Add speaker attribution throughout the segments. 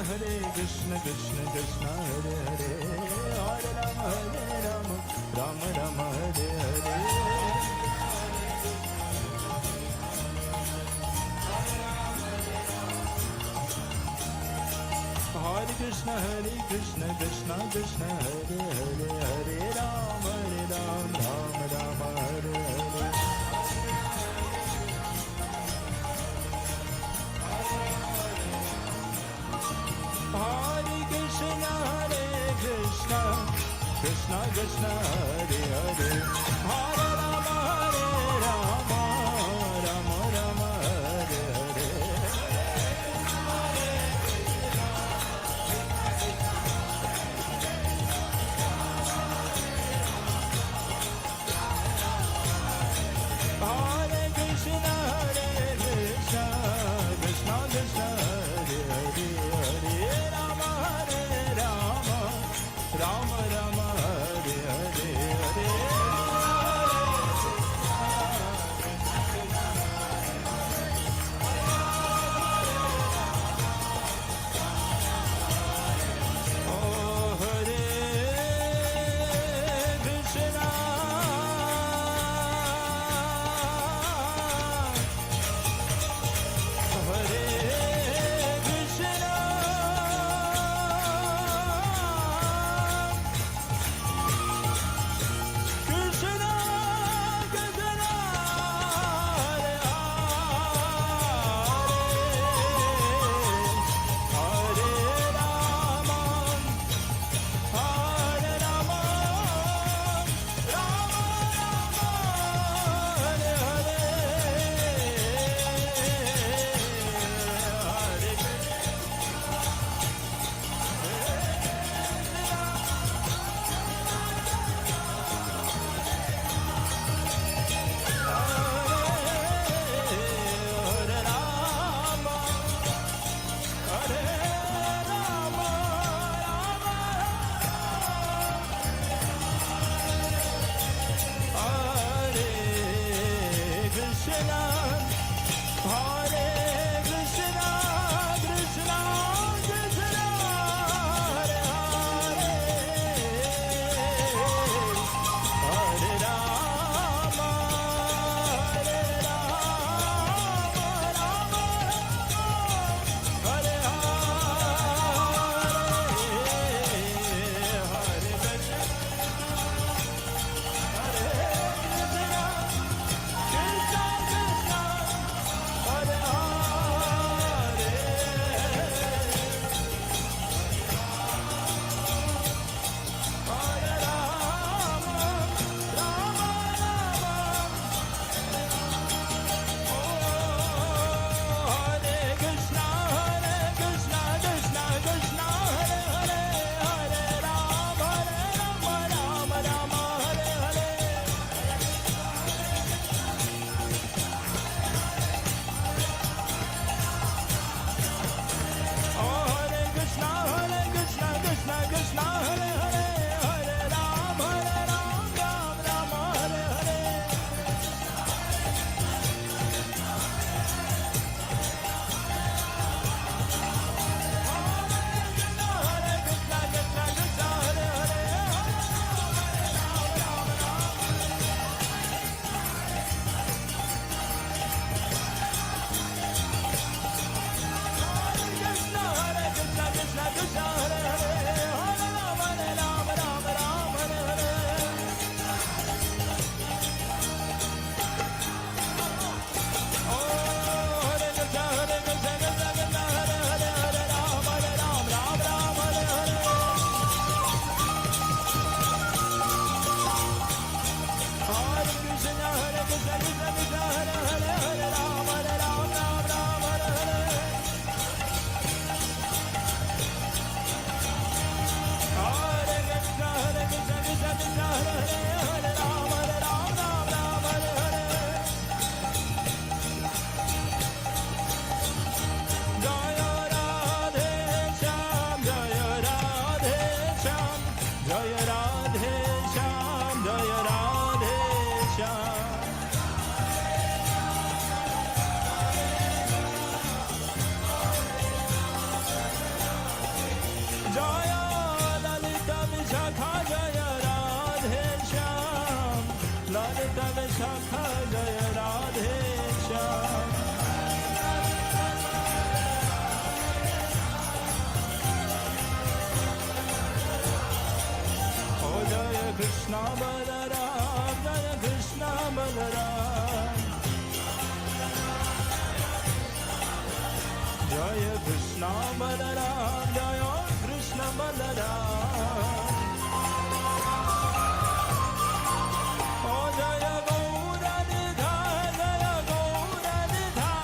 Speaker 1: Hare Krishna, Krishna Krishna, Hare Hare, Hare Rama, Rama Rama, Hare Hare. Hare Krishna, Krishna Krishna, Hare Hare, Hare Rama, Rama Rama, Hare Hare. Hare Krishna, Krishna Krishna, Hare Hare, Hare Rama, Rama Rama, Hare Hare. Hare Krishna, Krishna Krishna, Hare Hare, Hare Rama, Rama Rama, Hare Hare, Hare. Oh, Hare Krishna, Hare Krishna, Krishna Krishna, Hare Hare, Hare Rama, Hare Rama, Rama Rama, Hare Hare, Hare Hare Rama, Hare Rama, Rama Hare Krishna, Hare Krishna, Krishna Krishna, Hare Hare, Hare Rama, Hare Rama, Rama Hare Hare, Hare Krishna, Hare Krishna, Krishna Krishna, Hare Hare, Hare Rama, Rama Rama, Hare Krishna, Krishna Krishna, Hare Hare, Hare Rama, Rama Rama, Hare Hare. Hare Krishna, Krishna Krishna, Hare Hare, Hare Rama, Rama Rama, Hare Hare. Hare Krishna, Krishna, Hare Hare, Krishna, Hare Krishna, Krishna, Hare Hare, Hare Rama, Rama Rama, Hare Hare. Oh, Hare Krishna, Krishna, Hare Hare, Hare Rama, Rama Hare Hare. Hare Krishna, Krishna, Hare Hare, Hare Rama, Rama Hare Hare. Hare Krishna, Krishna, Hare Hare, Hare Rama, Rama Hare Hare. Jaya Radhe Shyam, Jaya Radhe Shyam, Jaya Radhe Shyam, Jaya Radhe Shyam. Krishna Balaram, Jaya Krishna Balaram, Jaya Krishna Balaram, Jaya Krishna Balaram. Oh Jaya Gauranidhar, Jaya Gauranidhar,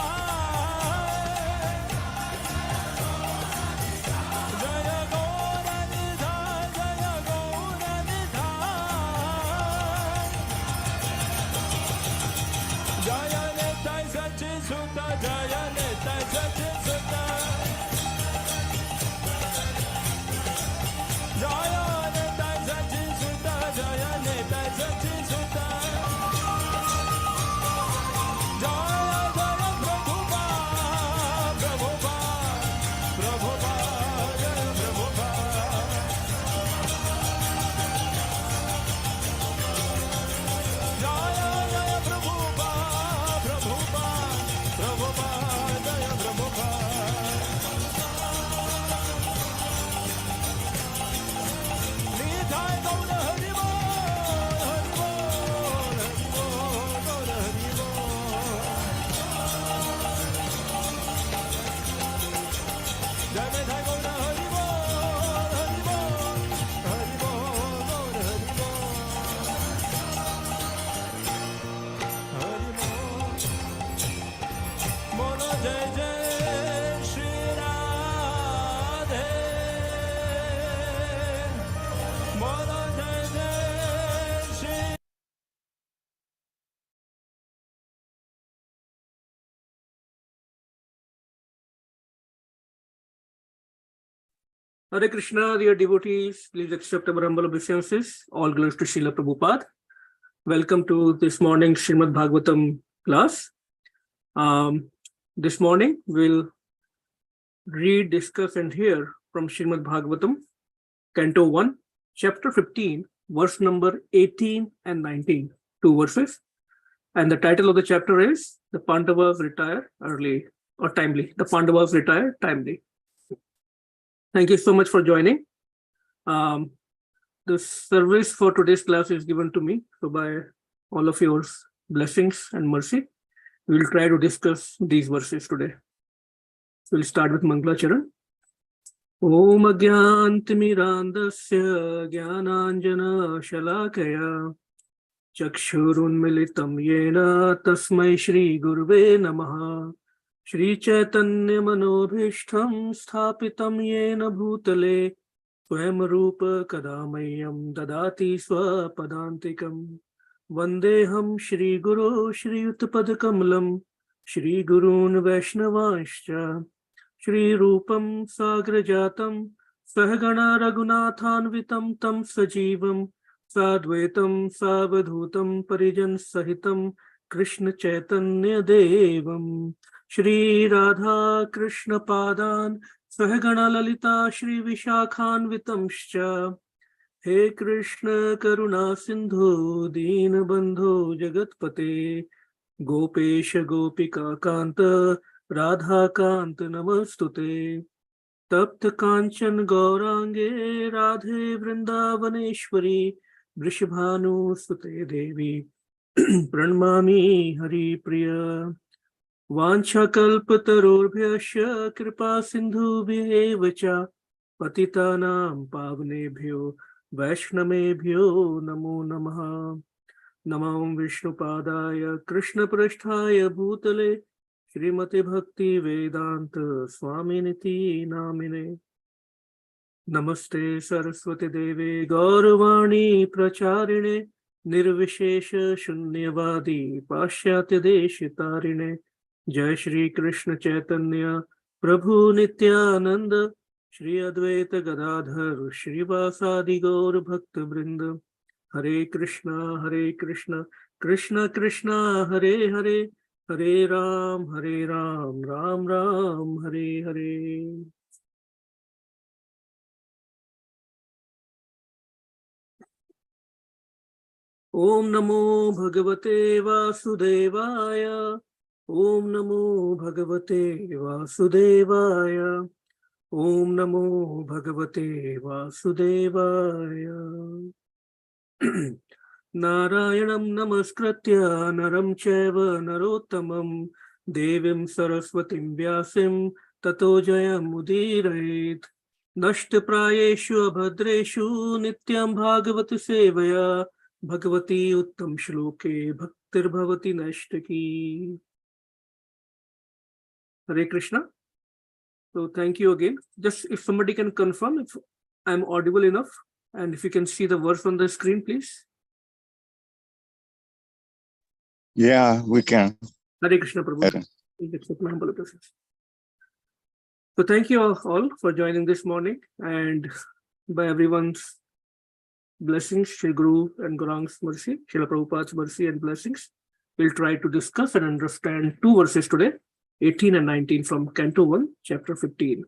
Speaker 1: Jaya Gauranidhar, Jaya Gauranidhar, Jaya Nitai Sachin Sutta, Jaya Nitai Sachin Sutta, Jaya Nitai Sachin Sutta, Jaya Nitai Sachin Sutta, Jaya Jaya Prabhupada, Prabhupada, Prabhupada, Jaya Prabhupada, Jaya Jaya Prabhupada, Prabhupada, Prabhupada, Jaya Prabhupada. Nitai Gaura Hari Bol, Hari Bol, Hari Bol, Gaura Hari Bol. Jai Nitai Gaura Hari Bol, Hari Bol, Hari Bol, Gaura Hari Bol, Hari Bol. Bolo Jai Jai Shri Radhe, Bolo Jai Jai Shri.
Speaker 2: Hare Krishna, dear devotees, please accept our humble obeisances. All glories to Srila Prabhupada. Welcome to this morning's Srimad Bhagavatam class. This morning we'll read, discuss, and hear from Srimad Bhagavatam, Canto 1, Chapter 15, verse number 18 and 19, 2 verses. And the title of the chapter is The Pandavas Retire Early or Timely. The Pandavas Retire Timely. Thank you so much for joining. The service for today's class is given to me. So by all of your blessings and mercy, we will try to discuss these verses today. We'll start with Mangala Charan. Om Agyantimirandasya Jnananjana Shalakaya Chakshurunmilitam Yena Tasmai Shri Gurve Namaha Shri Chaitanya Manobhishtam Sthapitam Yena Bhutale Swayam Rupa Kadamayam Dadati Swapadantikam Vandeham Shri Guru Shri Utpadakamalam Shri Gurun Vaishnavanscha Shri Rupam Sagrajatam Sahagana Raghunathanvitam Tam Sajivam Sadvaitam Savadhutam Parijan Sahitam Krishna Chaitanya Devam Shri Radha Krishna Padan Sahagana Lalita Shri Vishakhanvitamscha He Krishna Karuna Sindhu Deen Bandhu Jagatpate Gopesha Gopika Kanta Radha Kanta Namastute Tapta Kanchan Gaurange Radhe Vrindavaneshwari Vrishabhanu Sute Devi Pranamami Hari Priya Vancha Kalpatarurbhyasya Kripa Sindhu Vyevacha Patitanam Pavnebhyo Vaishnamebhyo Namo Namaha Namam Vishnupadaya Krishna Prasthaya Bhutale Srimati Bhakti Vedanta Swaminiti Namine Namaste Saraswati Devi Gauravani Pracharine Nirvishesha Shunyavadi Pashyatya Deshitarine Jai Shri Krishna Chaitanya Prabhu Nityananda Shri Advaita Gadadhar Shri Vasadi Gaur Bhakta Vrinda Hare Krishna Krishna Krishna Hare Hare Hare Ram Ram Ram Hare Hare. Om Namo Bhagavate Vasudevaya Om Namo Bhagavate Vasudevaya Om Namo Bhagavate Vasudevaya. Narayanam namaskritya naram chaiva narottamam devim saraswatim vyasim tato jayam udirayet nashtaprayeshu abhadreshu nityam bhagavati sevaya bhagavati uttam shloke bhaktir bhavati nashtaki. Hare Krishna. So thank you again. Just if somebody can confirm if I'm audible enough and if you can see the verse on the screen, please.
Speaker 3: Yeah, we can.
Speaker 2: Hare Krishna, Prabhu.
Speaker 3: Okay.
Speaker 2: Please accept my humble obeisances. So thank you all for joining this morning, and by everyone's blessings, Shri Guru and Gaurang's mercy, Srila Prabhupada's mercy and blessings, we'll try to discuss and understand two verses today, 18 and 19 from Canto 1, Chapter 15.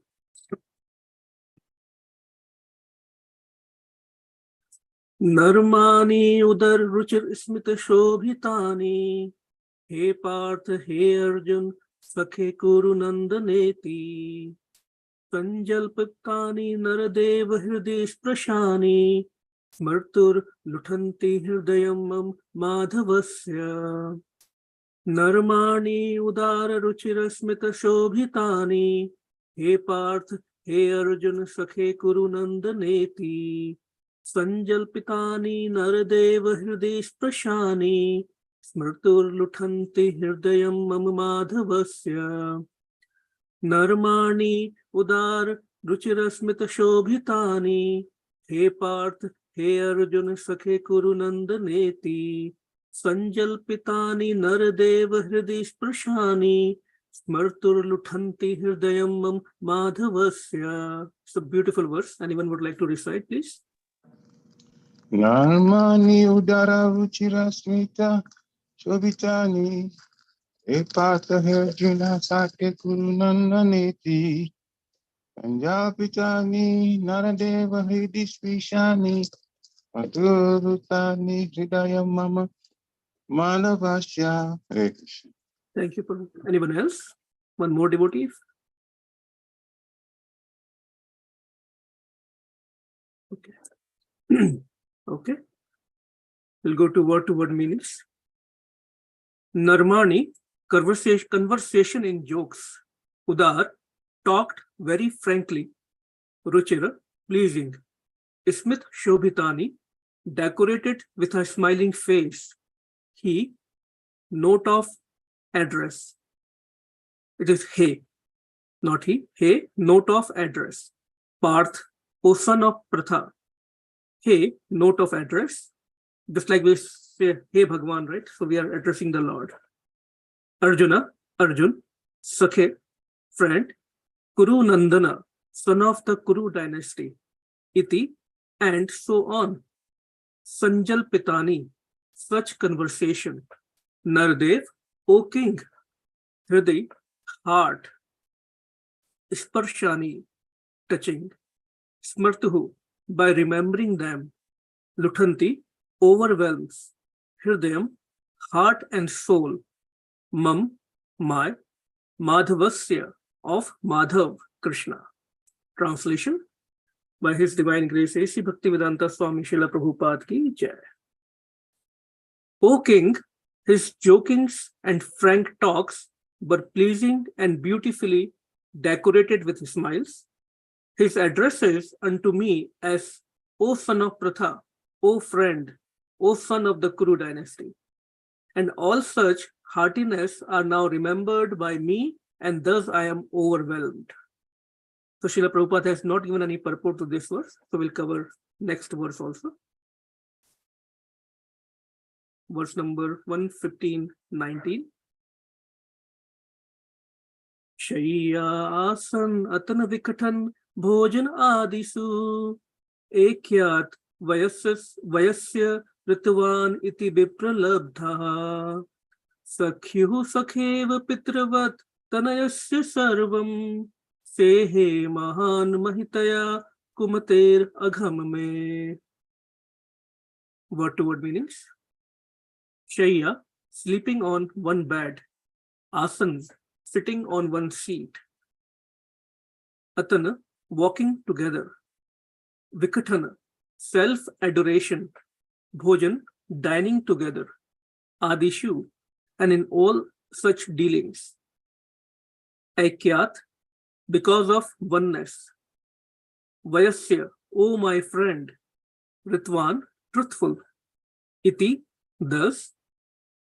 Speaker 2: Narmani udar ruchir smita shobhitani हे पार्थ हे अर्जुन सखे कुरु नंदनेति संजल्पितानि नरदेव हृदय स्पृशानि स्मर्तुर्लुठन्ति हृदयं मम माधवस्य नर्माणि उदार रुचिरस्मित शोभितानि हे पार्थ हे अर्जुन सखे कुरु नंदनेति संजल्पितानि नरदेव हृदय स्पृशानि स्मृतुर्लुठन्ति हृदयं मम माधवस्य नर्माणि उदार रुचिरस्मित शोभितानि हे पार्थ हे अर्जुन सखे कुरु नंदनेति संजल्पितानि नरदेव हृदय स्पृशानि स्मृतुर्लुठन्ति हृदयं मम माधवस्य. It's a beautiful verse. Anyone would like to recite, please?
Speaker 3: Narmani udara ruchira smita shobitani epata herjuna sake kurunandaneti Panjapitani naradeva hridishvishani Madhurutani hridayam mama manavasya. Hare Krishna.
Speaker 2: Thank you, Prabhu. Anyone else? One more devotee? Okay. Okay. We'll go to word meanings. Narmani, conversation in jokes. Udar, talked very frankly. Ruchira, pleasing. Smith Shobhitani, decorated with a smiling face. He, note of address. It is he, not he. He, note of address. Parth, O son of Pratha. He, note of address. Just like we say, hey Bhagwan, right? So we are addressing the Lord. Arjuna, Arjun, Sakhe, friend. Kuru Nandana, son of the Kuru dynasty. Iti, and so on. Sanjal Pitani, such conversation. Nardev, O king. Hriday, heart. Sparshani, touching. Smartuhu, by remembering them. Luthanti, overwhelms. Hridayam, heart and soul. Mam, my. Madhavasya, of Madhav, Krishna. Translation by His Divine Grace A.C. Bhaktivedanta Swami Srila Prabhupada ki Jai. O King, his jokings and frank talks were pleasing and beautifully decorated with smiles. His addresses unto me as O son of Pratha, O friend, O son of the Kuru dynasty. And all such heartiness are now remembered by me, and thus I am overwhelmed. So Srila Prabhupada has not given any purport to this verse, so we'll cover next verse also. Verse number 115-19. Shayya asan atan vikatan bhojan adisu ekyat vayasya ritvan iti vipralabdha sakhyu sakheva pitravat tanayasya sarvam sehe mahan mahitaya kumater agham me. Word to word meanings. Shayya, sleeping on one bed. Asan, sitting on one seat. Atana, walking together. Vikatana, self-adoration. bhojan, dining together, adishu, and in all such dealings. Aikyat, because of oneness. Vayasya, O my friend. Ritvan, truthful. Iti, thus.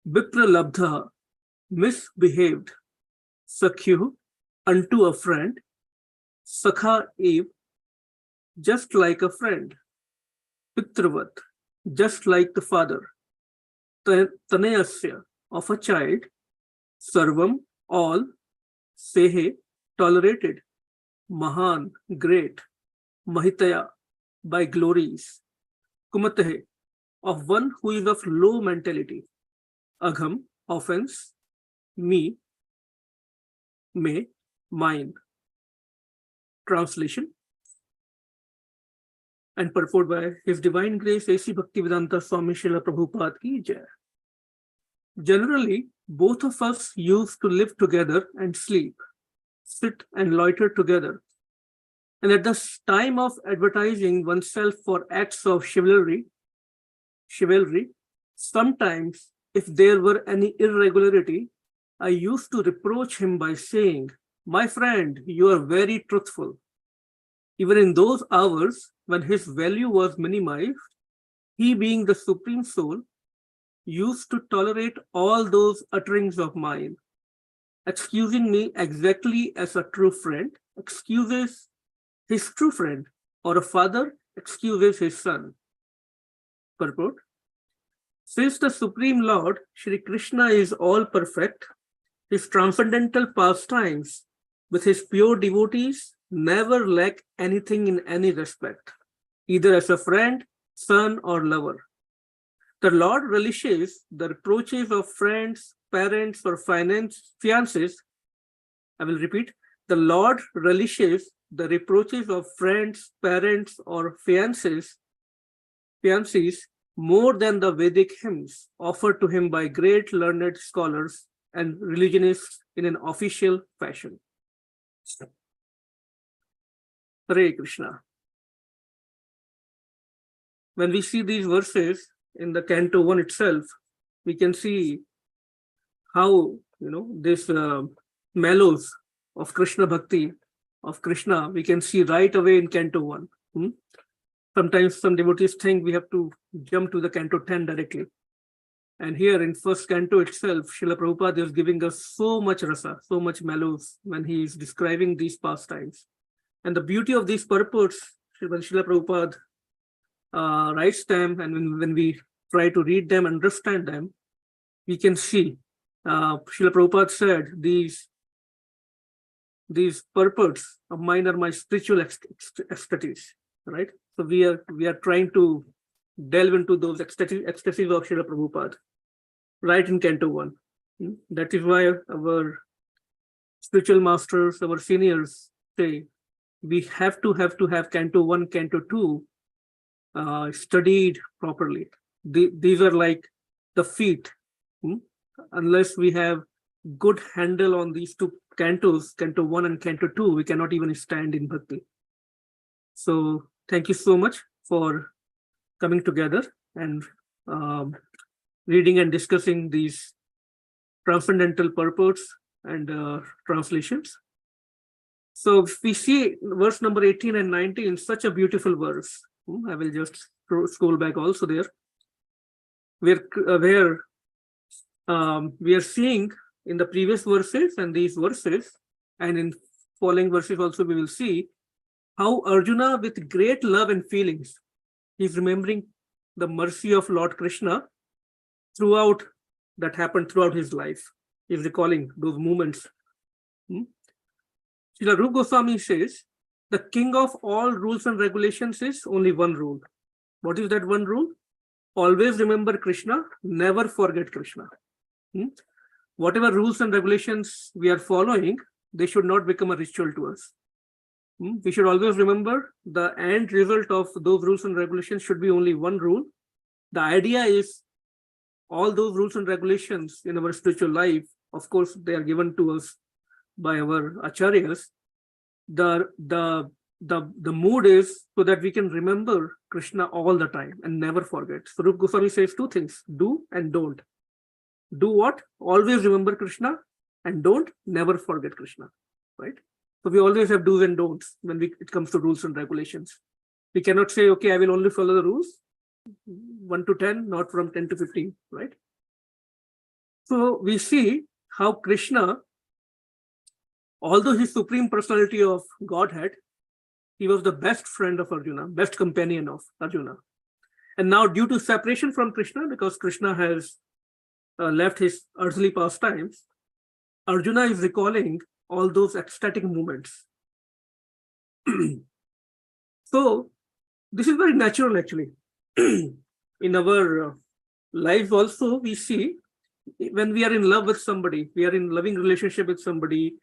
Speaker 2: Vipralabdha, misbehaved. Sakhyu, unto a friend. Sakha ev, just like a friend. Pitravat, just like the father. Tanayasya, of a child. Sarvam, all. Sehe, tolerated. Mahan, great. Mahitaya, by glories. Kumatahe, of one who is of low mentality. Agham, offense. Me, may, mine. Translation and purport by His Divine Grace A.C. Bhaktivedanta Swami Srila Prabhupada ki jai. Generally, both of us used to live together and sleep, sit and loiter together. And at the time of advertising oneself for acts of chivalry, sometimes if there were any irregularity, I used to reproach him by saying, "My friend, you are very truthful." Even in those hours when his value was minimized, he being the Supreme Soul, used to tolerate all those utterings of mine, excusing me exactly as a true friend excuses his true friend, or a father excuses his son. Purport. Since the Supreme Lord, Shri Krishna, is all perfect, his transcendental pastimes with his pure devotees never lack anything in any respect, either as a friend, son, or lover. The Lord relishes the reproaches of friends, parents, or fiancés. I will repeat. The Lord relishes the reproaches of friends, parents, or fiancés more than the Vedic hymns offered to him by great learned scholars and religionists in an official fashion. Hare Krishna. When we see these verses in the Canto 1 itself, we can see how, this mellows of Krishna Bhakti, of Krishna, we can see right away in Canto 1. Sometimes some devotees think we have to jump to the Canto 10 directly. And here in first canto itself, Srila Prabhupada is giving us so much rasa, so much mellows when he is describing these pastimes. And the beauty of these purports, when Srila Prabhupada writes them, and when we try to read them, understand them, we can see, Srila Prabhupada said, these purports of mine are my spiritual ecstasies, right? So we are trying to delve into those ecstasies of Srila Prabhupada, right in Canto 1. That is why our spiritual masters, our seniors say, we have to have Canto 1, Canto 2 studied properly. These are like the feet. Unless we have good handle on these two cantos, Canto 1 and Canto 2, we cannot even stand in bhakti. So thank you so much for coming together and reading and discussing these transcendental purports and translations. So if we see verse number 18 and 19, such a beautiful verse. I will just scroll back also there, where we are seeing in the previous verses and these verses, and in following verses also we will see how Arjuna, with great love and feelings, is remembering the mercy of Lord Krishna that happened throughout his life. He is recalling those moments. Srila Rupa Goswami says, the king of all rules and regulations is only one rule. What is that one rule? Always remember Krishna, never forget Krishna. Whatever rules and regulations we are following, they should not become a ritual to us. We should always remember the end result of those rules and regulations should be only one rule. The idea is all those rules and regulations in our spiritual life, of course, they are given to us by our acharyas. The the mood is so that we can remember Krishna all the time and never forget. So Rupa Goswami says two things: do and don't. Do what? Always remember Krishna, and don't never forget Krishna. Right? So we always have do's and don'ts when it comes to rules and regulations. We cannot say, okay, I will only follow the rules 1 to 10, not from 10 to 15, right? So we see how Krishna, although his supreme personality of Godhead, he was the best friend of Arjuna, best companion of Arjuna. And now due to separation from Krishna, because Krishna has left his earthly pastimes, Arjuna is recalling all those ecstatic moments. So this is very natural actually. In our lives also, we see when we are in love with somebody, we are in loving relationship with somebody,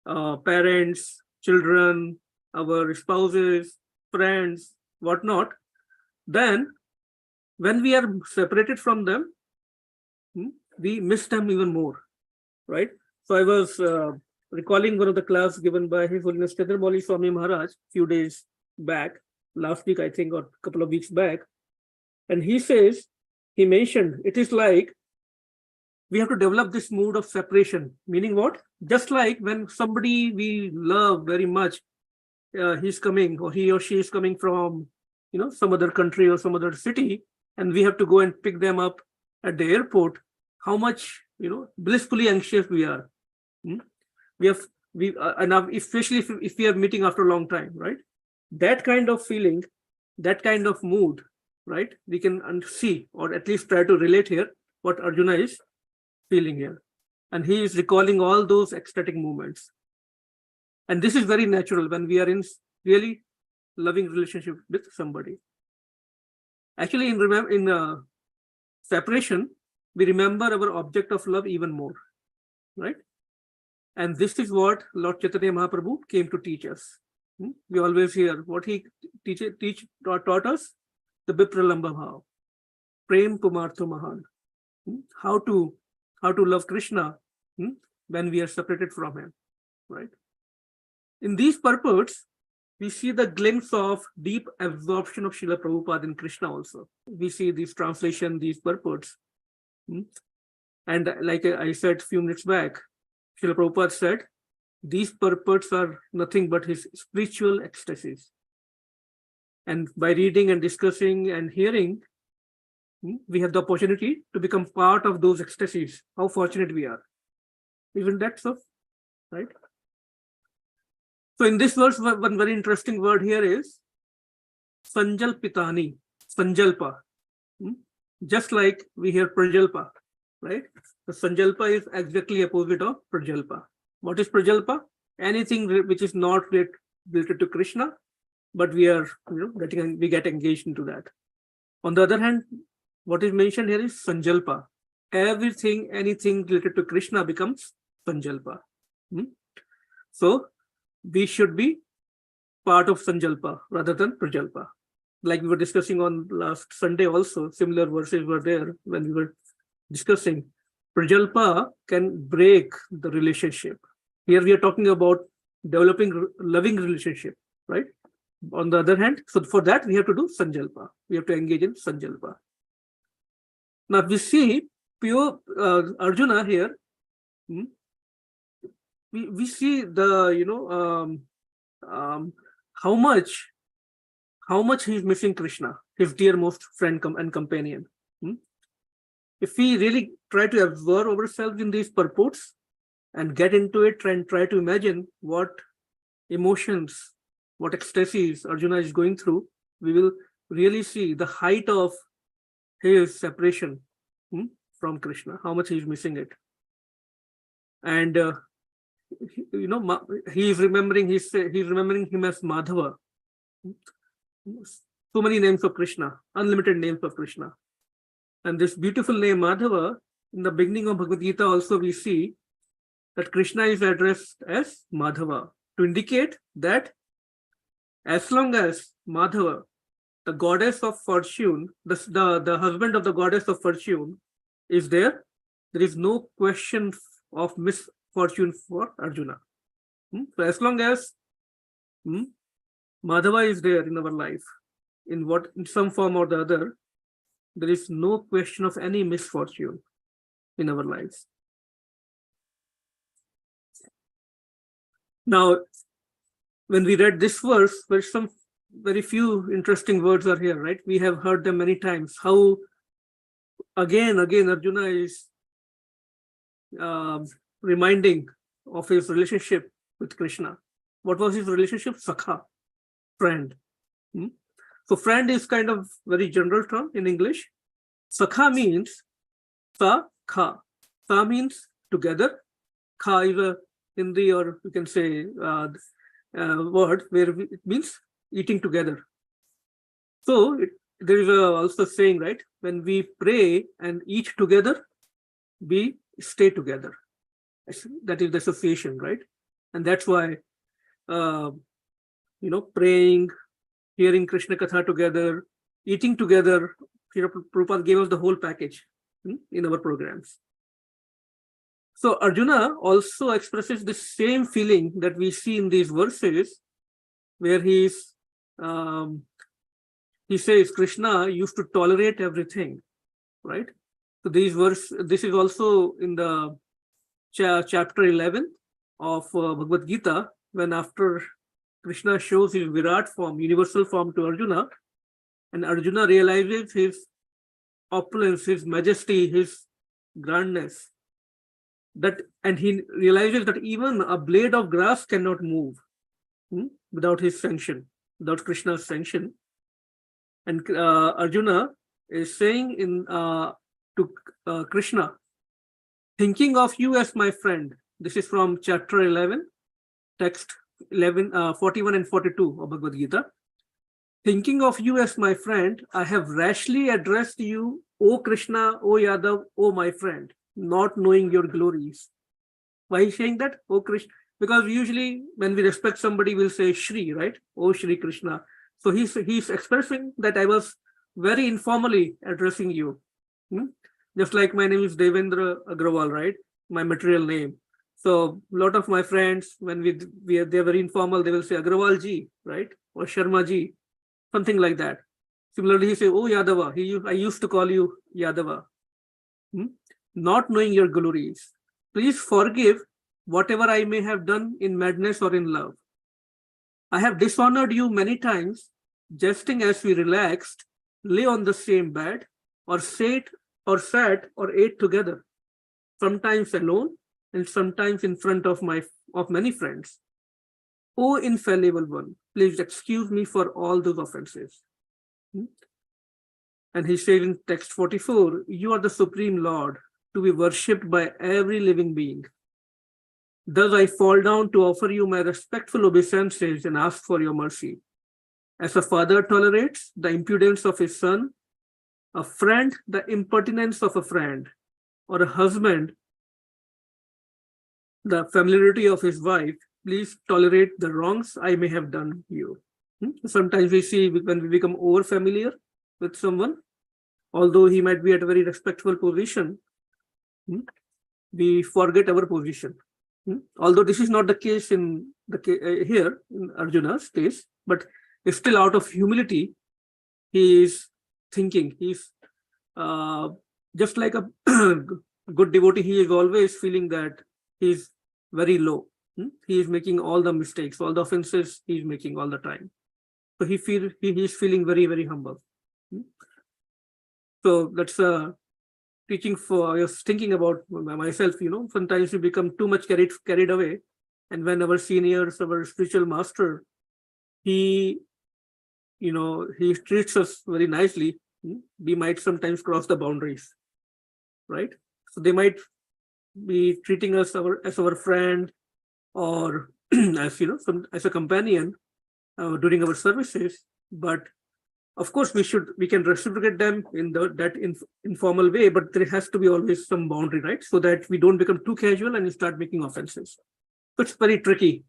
Speaker 2: parents, children, our spouses, friends, whatnot, then when we are separated from them, we miss them even more, right? So I was recalling one of the class given by His Holiness Chandramauli Swami Maharaj few days back, last week I think, or a couple of weeks back, and he mentioned, it is like we have to develop this mood of separation, meaning what? Just like when somebody we love very much, he's coming, or he or she is coming from, some other country or some other city, and we have to go and pick them up at the airport, how much, blissfully anxious we are. And especially if we are meeting after a long time, right? That kind of feeling, that kind of mood, right? We can see, or at least try to relate here what Arjuna is feeling here. And he is recalling all those ecstatic moments. And this is very natural when we are in really loving relationship with somebody. Actually, in separation, we remember our object of love even more, right? And this is what Lord Chaitanya Mahaprabhu came to teach us. We always hear what he taught us, the Vipralamba Bhav, Prem Pumartha Mahan, how to love Krishna when we are separated from him, right? In these purports, we see the glimpse of deep absorption of Srila Prabhupada in Krishna also. We see this translation, these purports. And like I said a few minutes back, Srila Prabhupada said, these purports are nothing but his spiritual ecstasies. And by reading and discussing and hearing, we have the opportunity to become part of those ecstasies. How fortunate we are. Isn't that so? Right? So in this verse, one very interesting word here is Sanjalpitani, Sanjalpa. Just like we hear Prajalpa, right? The Sanjalpa is exactly opposite of Prajalpa. What is Prajalpa? Anything which is not related to Krishna, but we are, we get engaged into that. On the other hand, what is mentioned here is Sanjalpa. Everything, anything related to Krishna becomes Sanjalpa. So we should be part of Sanjalpa rather than Prajalpa. Like we were discussing on last Sunday also, similar verses were there when we were discussing. Prajalpa can break the relationship. Here we are talking about developing loving relationship, right? On the other hand, so for that we have to do Sanjalpa. We have to engage in Sanjalpa. Now we see pure Arjuna here. We see the how much he is missing Krishna, his dearmost friend and companion. If we really try to absorb ourselves in these purports and get into it and try to imagine what emotions, what ecstasies Arjuna is going through, we will really see the height of his separation from Krishna, how much he is missing it. And he is remembering him as Madhava. So many names of Krishna, unlimited names of Krishna. And this beautiful name Madhava, in the beginning of Bhagavad Gita also we see that Krishna is addressed as Madhava to indicate that as long as Madhava, the goddess of fortune, the husband of the goddess of fortune is there, there is no question of misfortune for Arjuna. So as long as Madhava is there in our life, in some form or the other, there is no question of any misfortune in our lives. Now, when we read this verse, there's some very few interesting words are here, right? We have heard them many times. How again, Arjuna is reminding of his relationship with Krishna. What was his relationship? Sakha, friend. So friend is kind of very general term in English. Sakha means sa-kha. Sa means together. Kha is a Hindi, or you can say word where it means eating together. So there is also saying, right? When we pray and eat together, we stay together. That is the association, right? And that's why, praying, hearing Krishna Katha together, eating together, Prabhupada gave us the whole package in our programs. So Arjuna also expresses the same feeling that we see in these verses, where he says Krishna used to tolerate everything, right? So this is also in the chapter 11 of Bhagavad Gita, when after Krishna shows his Virat form, universal form to Arjuna, and Arjuna realizes his opulence, his majesty, his grandness, and he realizes that even a blade of grass cannot move without his sanction, without Krishna's sanction. And Arjuna is saying to Krishna, thinking of you as my friend. This is from chapter 11, text 41 and 42 of Bhagavad Gita. Thinking of you as my friend, I have rashly addressed you, O Krishna, O Yadav, O my friend, not knowing your glories. Why is he saying that? O Krishna. Because usually when we respect somebody, we'll say Shri, right? O Shri Krishna. So he's expressing that I was very informally addressing you. Just like my name is Devendra Agrawal, right? My material name. So a lot of my friends, when they're very informal, they will say Agrawal ji, right? Or Sharma ji, something like that. Similarly, he say, oh Yadava, I used to call you Yadava. Not knowing your glories. Please forgive whatever I may have done in madness or in love. I have dishonored you many times, jesting as we relaxed, lay on the same bed, or sat or ate together, sometimes alone and sometimes in front of many friends. O infallible one, please excuse me for all those offenses. And he said in text 44, you are the Supreme Lord, to be worshipped by every living being. Thus I fall down to offer you my respectful obeisances and ask for your mercy. As a father tolerates the impudence of his son, a friend the impertinence of a friend, or a husband the familiarity of his wife, please tolerate the wrongs I may have done you. Sometimes we see when we become over familiar with someone, although he might be at a very respectful position, we forget our position. Although this is not the case here in Arjuna's case, but still out of humility, he is thinking. He's just like a good devotee. He is always feeling that he is very low. He is making all the mistakes, all the offenses he is making all the time. So he is feeling very, very humble. So that's a teaching for just thinking about myself. Sometimes we become too much carried away, and when our seniors, our spiritual master, he treats us very nicely, we might sometimes cross the boundaries, right? So they might be treating us as our friend, or as a companion during our services, but of course we can reciprocate them in that informal way, but there has to be always some boundary, right? So that we don't become too casual and start making offenses. So it's very tricky,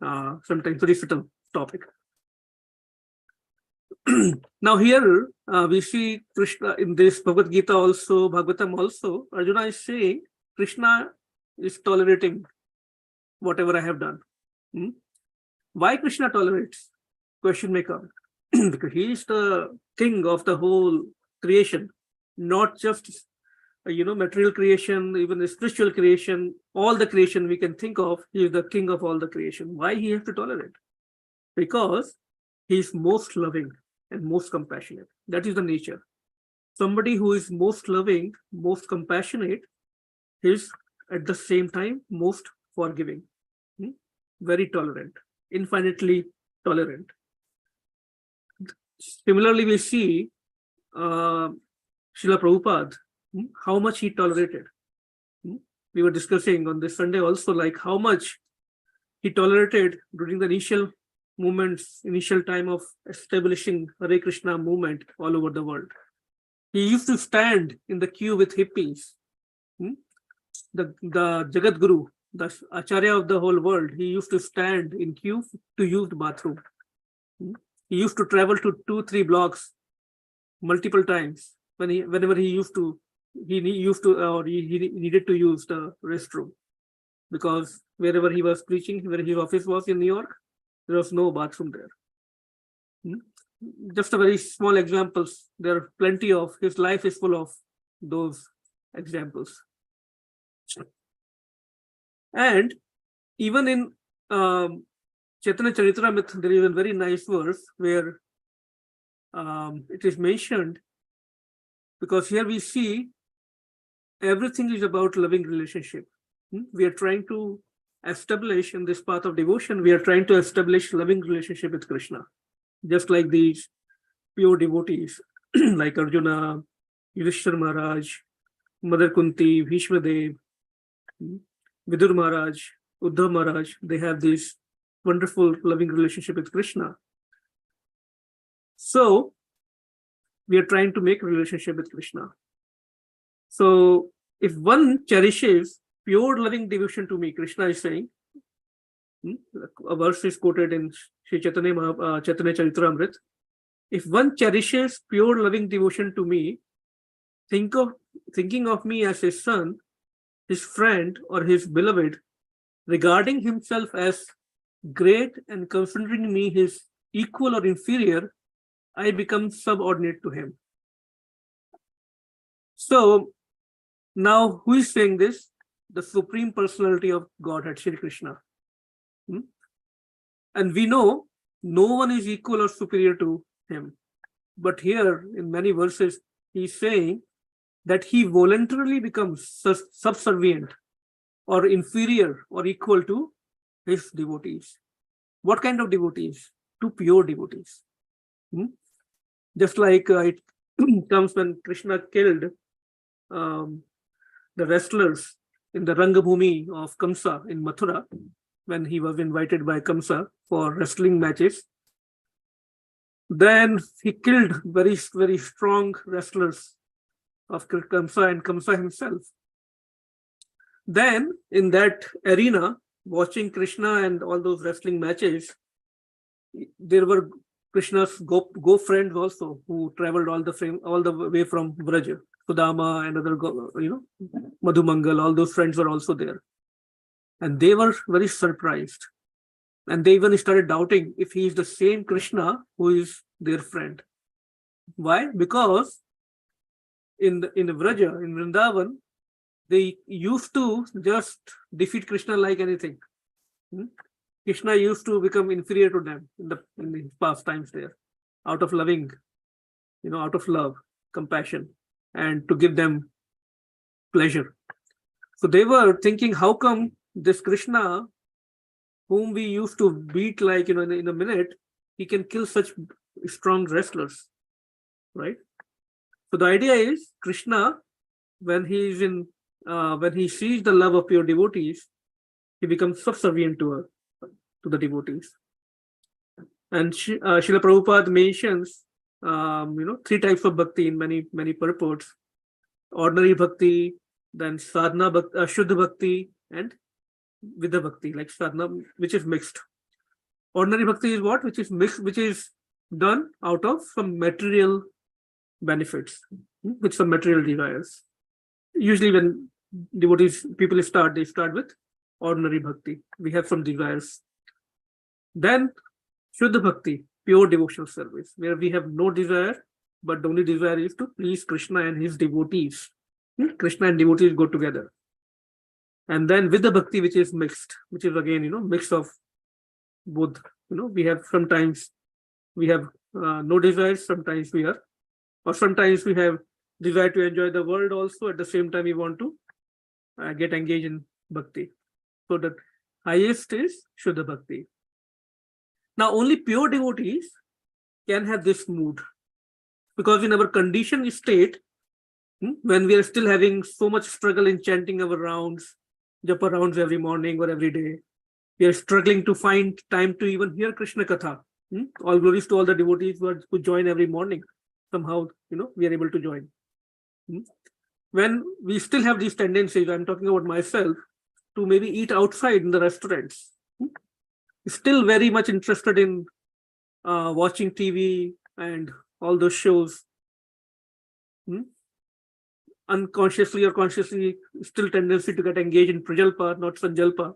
Speaker 2: sometimes very subtle topic. Now here we see Krishna in this Bhagavad Gita also, Bhagavatam also, Arjuna is saying Krishna is tolerating whatever I have done. Why Krishna tolerates? question may come. Because he is the king of the whole creation, not just material creation, even the spiritual creation, all the creation we can think of. He is the king of all the creation. Why he has to tolerate? Because he is most loving and most compassionate. That is the nature. Somebody who is most loving, most compassionate, is at the same time most forgiving, very tolerant, infinitely tolerant. Similarly, we see Srila Prabhupada, how much he tolerated. We were discussing on this Sunday also, like how much he tolerated during the initial movements, initial time of establishing Hare Krishna movement all over the world. He used to stand in the queue with hippies. The Jagat Guru, the Acharya of the whole world, he used to stand in queue to use the bathroom. He used to travel to 2-3 blocks multiple times whenever he needed to use the restroom, because wherever he was preaching, where his office was in New York, there was no bathroom there. Just a very small examples. There are plenty of, his life is full of those examples. And even in Chaitanya Charitamrita, there is a very nice verse where it is mentioned, because here we see everything is about loving relationship. We are trying to establish in this path of devotion, we are trying to establish loving relationship with Krishna. Just like these pure devotees, like Arjuna, Yudhishthira Maharaj, Mother Kunti, Bhishma Dev, Vidur Maharaj, Uddhav Maharaj, they have this wonderful loving relationship with Krishna. So we are trying to make a relationship with Krishna. So if one cherishes pure loving devotion to me, Krishna is saying, a verse is quoted in Sri Chaitanya Charitamrita. If one cherishes pure loving devotion to me, thinking of me as his son, his friend, or his beloved, regarding himself as great and considering me his equal or inferior, I become subordinate to him. So now who is saying this? The Supreme Personality of Godhead, Shri Krishna. And we know no one is equal or superior to him. But here in many verses, he's saying that he voluntarily becomes subservient or inferior or equal to his devotees. What kind of devotees? To pure devotees. Just like it comes when Krishna killed the wrestlers in the Rangabhumi of Kamsa in Mathura, when he was invited by Kamsa for wrestling matches. Then he killed very, very strong wrestlers of Kamsa and Kamsa himself. Then in that arena, watching Krishna and all those wrestling matches, there were Krishna's go friends also, who traveled all the way from Vraja. Sudama and other, Madhumangal, all those friends were also there. And they were very surprised. And they even started doubting if he is the same Krishna who is their friend. Why? Because in the Vraja, in Vrindavan, they used to just defeat Krishna like anything. Krishna used to become inferior to them in the past times there, out of loving, out of love, compassion, and to give them pleasure. So they were thinking, how come this Krishna, whom we used to beat like in a minute, he can kill such strong wrestlers, right? So the idea is Krishna, when he sees the love of pure devotees, he becomes subservient to the devotees. And Srila Prabhupada mentions 3 types of bhakti in many purports: ordinary bhakti, then sadhana bhakti, shuddha bhakti, and vidha bhakti, like sadhana, which is mixed. Ordinary bhakti is what? Which is mixed, which is done out of some material benefits, with some material desires. Usually when people start, they start with ordinary bhakti. We have some desires. Then Shuddha Bhakti, pure devotional service, where we have no desire, but the only desire is to please Krishna and his devotees. Krishna and devotees go together. And then with the bhakti, which is mixed, which is again, mix of both. We have sometimes we have no desires, sometimes we are, or sometimes we have desire to enjoy the world also. At the same time, we want to get engaged in bhakti. So the highest is Shuddha Bhakti. Now, only pure devotees can have this mood, because in our conditioned state, when we are still having so much struggle in chanting our rounds, japa rounds every morning or every day, we are struggling to find time to even hear Krishna Katha. All glories to all the devotees who join every morning. Somehow, we are able to join. When we still have these tendencies, I'm talking about myself, to maybe eat outside in the restaurants. Still very much interested in watching TV and all those shows. Unconsciously or consciously, still tendency to get engaged in Prajalpa, not Sanjalpa.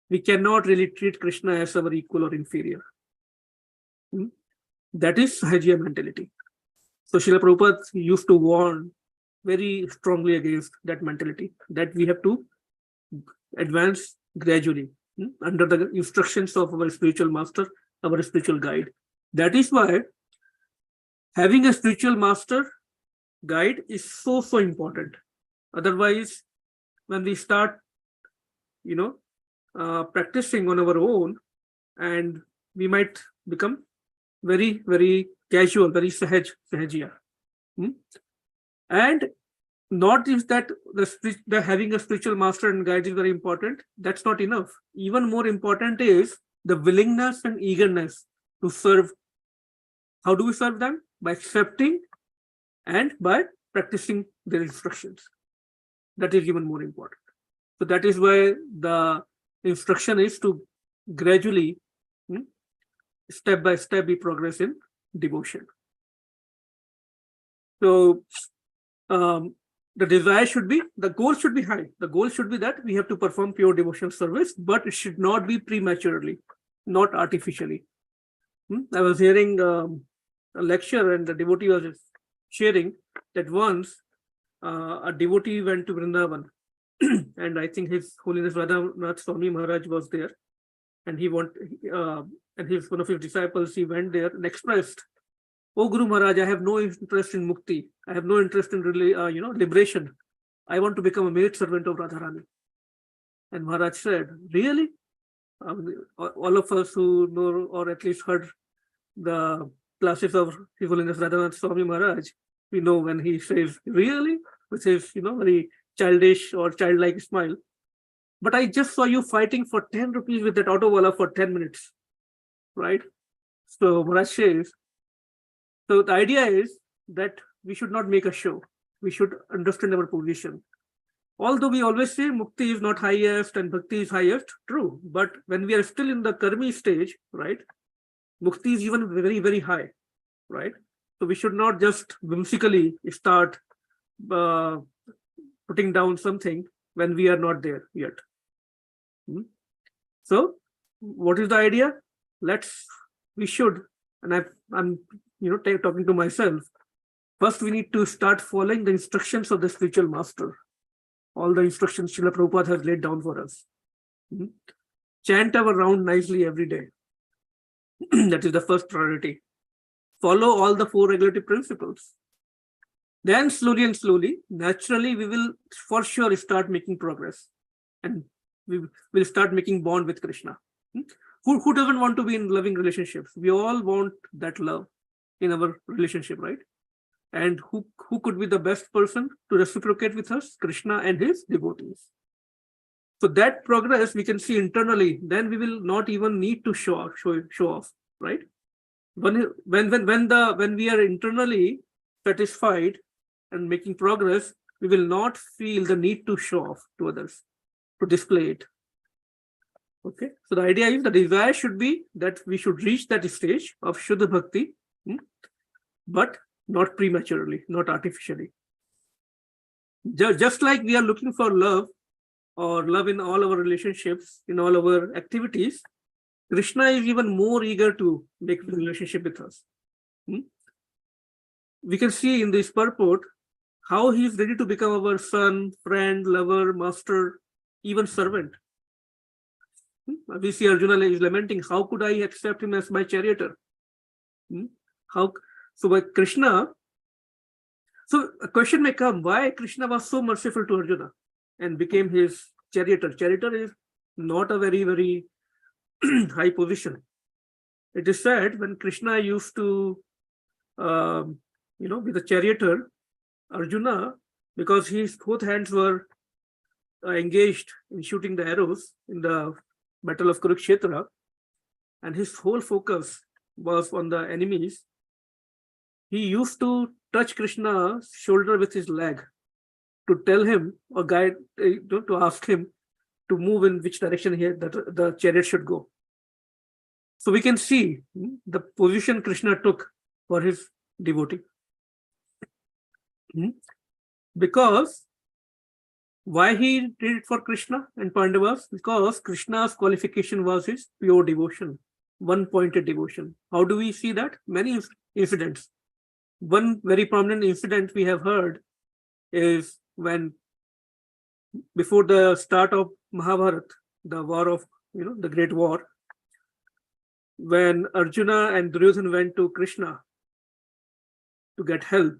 Speaker 2: We cannot really treat Krishna as our equal or inferior. That is Sahajiya mentality. So Srila Prabhupada used to warn very strongly against that mentality, that we have to advance gradually under the instructions of our spiritual master, our spiritual guide. That is why having a spiritual master guide is so important. Otherwise, when we start, practicing on our own, and we might become very, very casual, very sahajiya. And not is that the having a spiritual master and guide is very important. That's not enough. Even more important is the willingness and eagerness to serve. How do we serve them? By accepting and by practicing their instructions. That is even more important. So that is why the instruction is to gradually, step by step, we progress in devotion. So the desire should be, the goal should be high. The goal should be that we have to perform pure devotional service, but it should not be prematurely, not artificially. I was hearing a lecture, and the devotee was sharing that once a devotee went to Vrindavan, and I think His Holiness Radhanath Swami Maharaj was there, and and one of his disciples, he went there and expressed, "Oh Guru Maharaj, I have no interest in mukti. I have no interest in liberation. I want to become a maid servant of Radharani." And Maharaj said, "Really?" All of us who know or at least heard the classes of His Holiness Radhanath Swami Maharaj, we know when he says "really," with his very childish or childlike smile. "But I just saw you fighting for 10 rupees with that auto wala for 10 minutes, right?" So Maharaj says, so the idea is that we should not make a show. We should understand our position. Although we always say mukti is not highest and bhakti is highest, true. But when we are still in the karmi stage, right, mukti is even very, very high, right? So we should not just whimsically start putting down something when we are not there yet. So what is the idea? We should, and I'm talking to myself, first we need to start following the instructions of the spiritual master. All the instructions Srila Prabhupada has laid down for us. Chant our round nicely every day. That is the first priority. Follow all the 4 regulative principles. Then slowly and slowly, naturally, we will for sure start making progress. And we will start making bond with Krishna. Who doesn't want to be in loving relationships? We all want that love in our relationship, right? And who could be the best person to reciprocate with us? Krishna and his devotees. So that progress we can see internally. Then we will not even need to show off, right? When we are internally satisfied and making progress, we will not feel the need to show off to others, to display it. Okay, so the idea is the desire should be that we should reach that stage of Shuddha Bhakti, but not prematurely, not artificially. Just like we are looking for love or love in all our relationships, in all our activities, Krishna is even more eager to make a relationship with us. We can see in this purport how he is ready to become our son, friend, lover, master, even servant. We see Arjuna is lamenting, how could I accept him as my charioteer? How? So by Krishna, so a question may come, why Krishna was so merciful to Arjuna and became his charioteer? Charioteer is not a very, very high position. It is said when Krishna used to, be the charioteer, Arjuna, because his both hands were engaged in shooting the arrows in the battle of Kurukshetra, and his whole focus was on the enemies, he used to touch Krishna's shoulder with his leg to tell him or guide, to ask him to move in which direction the chariot should go. So we can see the position Krishna took for his devotee. Because why he did it for Krishna and Pandavas? Because Krishna's qualification was his pure devotion, one-pointed devotion. How do we see that? Many incidents. One very prominent incident we have heard is when, before the start of Mahabharata, the war of, the great war, when Arjuna and Duryodhana went to Krishna to get help,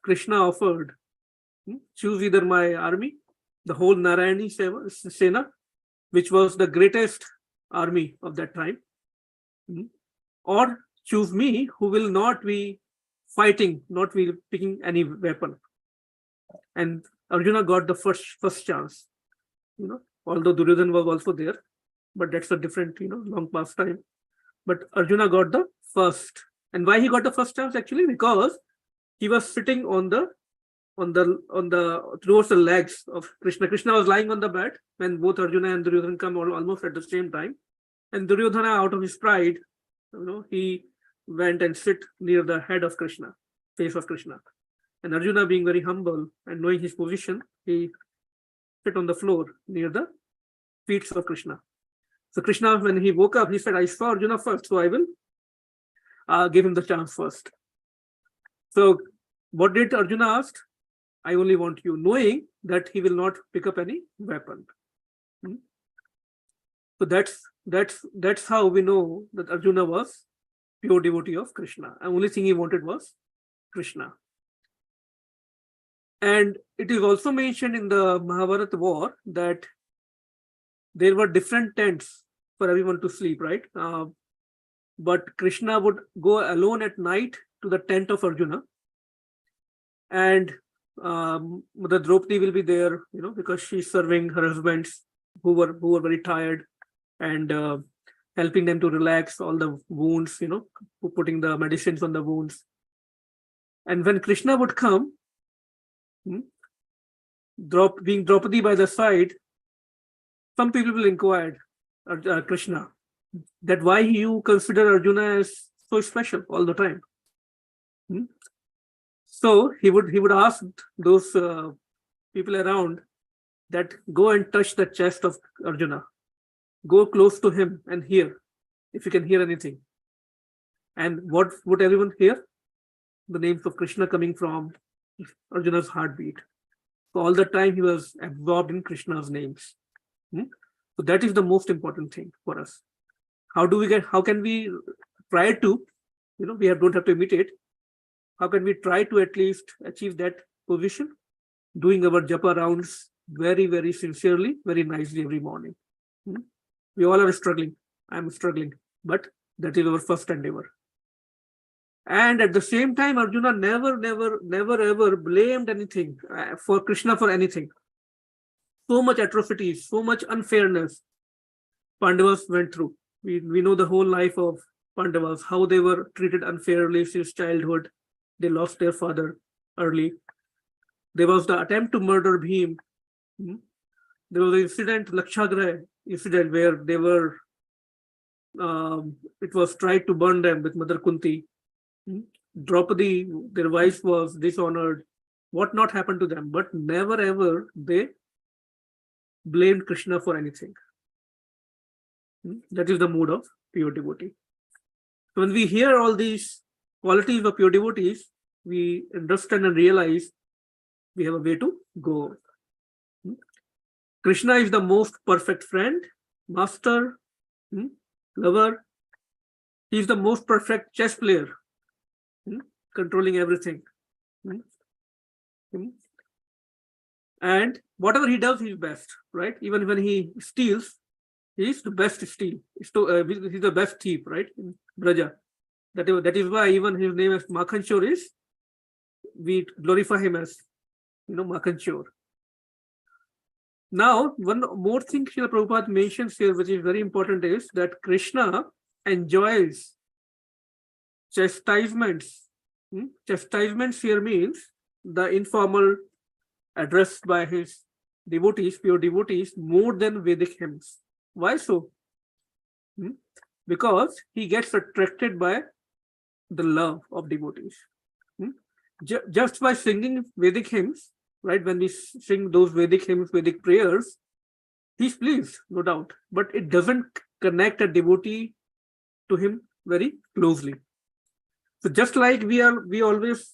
Speaker 2: Krishna offered, choose either my army, the whole Narayani Sena, which was the greatest army of that time, or choose me, who will not be fighting, not be picking any weapon. And Arjuna got the first chance, although Duryodhana was also there, but that's a different, long past time. But Arjuna got the first. And why he got the first chance? Actually, because he was sitting towards the legs of Krishna. Krishna was lying on the bed when both Arjuna and Duryodhana come almost at the same time. And Duryodhana, out of his pride, he went and sit near the head of Krishna, face of Krishna. And Arjuna, being very humble and knowing his position, he sit on the floor near the feet of Krishna. So Krishna, when he woke up, he said, I saw Arjuna first, so I will give him the chance first. So what did Arjuna ask? I only want you, knowing that he will not pick up any weapon. So that's how we know that Arjuna was pure devotee of Krishna. The only thing he wanted was Krishna. And it is also mentioned in the Mahabharata war that there were different tents for everyone to sleep, right? But Krishna would go alone at night to the tent of Arjuna, and the Draupadi will be there, because she's serving her husbands who were very tired, and helping them to relax all the wounds, putting the medicines on the wounds. And when Krishna would come, being Draupadi by the side, some people will inquire Krishna that why you consider Arjuna as so special all the time. So he would ask those people around that go and touch the chest of Arjuna, go close to him and hear if you can hear anything. And what would everyone hear? The names of Krishna coming from Arjuna's heartbeat. So all the time he was absorbed in Krishna's names. So that is the most important thing for us. How can we try to, we don't have to imitate. How can we try to at least achieve that position? Doing our japa rounds very, very sincerely, very nicely every morning. We all are struggling. I'm struggling, but that is our first endeavor. And at the same time, Arjuna never ever blamed anything for Krishna for anything. So much atrocities, so much unfairness Pandavas went through. We know the whole life of Pandavas, how they were treated unfairly since childhood. They lost their father early. There was the attempt to murder Bhim. There was the incident, Lakshagraha incident, where they were, it was tried to burn them with Mother Kunti. Draupadi, their wife, was dishonored. What not happened to them? But never ever they blamed Krishna for anything. That is the mode of pure devotee. So when we hear all these qualities of pure devotees, we understand and realize we have a way to go. Krishna is the most perfect friend, master, lover. He is the most perfect chess player, controlling everything. And whatever he does, he's best, right? Even when he steals, he's the best steal. He's the best thief, right? In Braja. That is why even his name is Makhanchor is, we glorify him as, Makhanchor. Now, one more thing Srila Prabhupada mentions here, which is very important, is that Krishna enjoys chastisements. Chastisements here means the informal addressed by his devotees, pure devotees, more than Vedic hymns. Why so? Because he gets attracted by the love of devotees. Just by singing Vedic hymns, right? When we sing those Vedic hymns, Vedic prayers, he's pleased, no doubt. But it doesn't connect a devotee to him very closely. So just like we always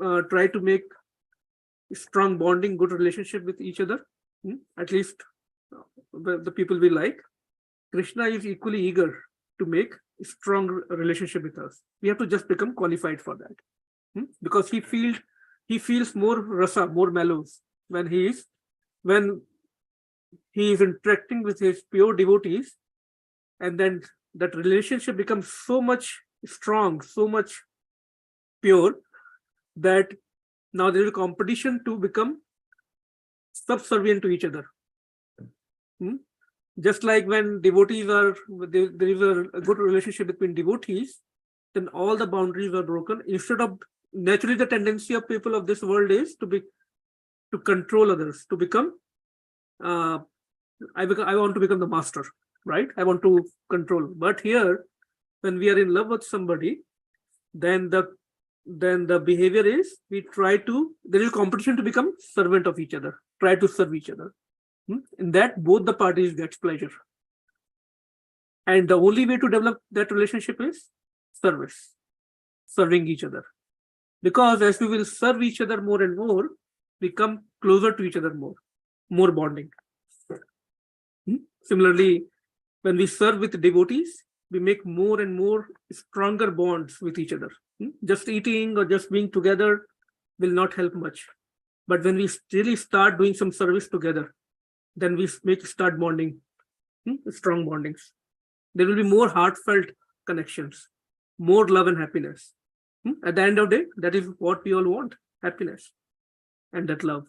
Speaker 2: try to make strong bonding, good relationship with each other, at least the people we like, Krishna is equally eager to make a strong relationship with us. We have to just become qualified for that, because he feels more rasa, more mellows when he is interacting with his pure devotees, and then that relationship becomes so much strong, so much pure, that now there is a competition to become subservient to each other. Just like when devotees are, there is a good relationship between devotees, then all the boundaries are broken. Instead of, naturally the tendency of people of this world is to control others, to become, I want to become the master, right? I want to control. But here, when we are in love with somebody, then the behavior is, there is competition to become servant of each other, try to serve each other. In that, both the parties get pleasure. And the only way to develop that relationship is service, serving each other. Because as we will serve each other more and more, we come closer to each other more bonding. Similarly, when we serve with devotees, we make more and more stronger bonds with each other. Just eating or just being together will not help much. But when we really start doing some service together, then we start bonding, strong bondings. There will be more heartfelt connections, more love and happiness. At the end of the day, that is what we all want, happiness and that love.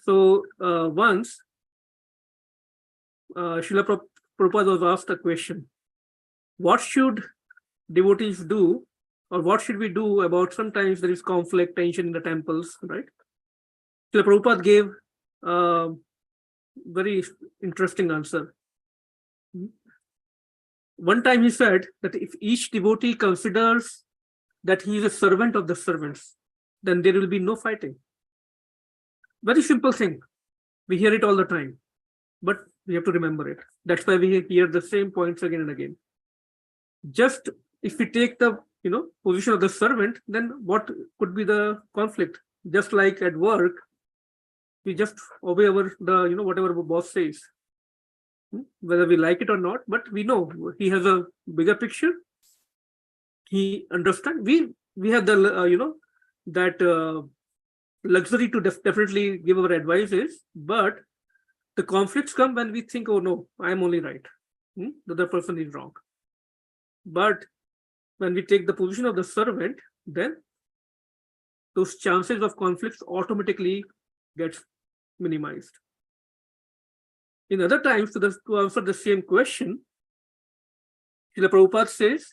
Speaker 2: So once, Srila Prabhupada was asked a question: what should devotees do, or what should we do about sometimes there is conflict, tension in the temples, right? Srila Prabhupada gave a very interesting answer. One time he said that if each devotee considers that he is a servant of the servants, then there will be no fighting. Very simple thing. We hear it all the time, but we have to remember it. That's why we hear the same points again and again. Just if we take the position of the servant, then what could be the conflict? Just like at work, we just obey whatever the boss says, whether we like it or not. But we know he has a bigger picture. He understands. We have the that luxury to definitely give our advices, but the conflicts come when we think, oh no, I am only right, the other person is wrong. But when we take the position of the servant, then those chances of conflicts automatically get minimized. In other times, to answer the same question, Srila Prabhupada says,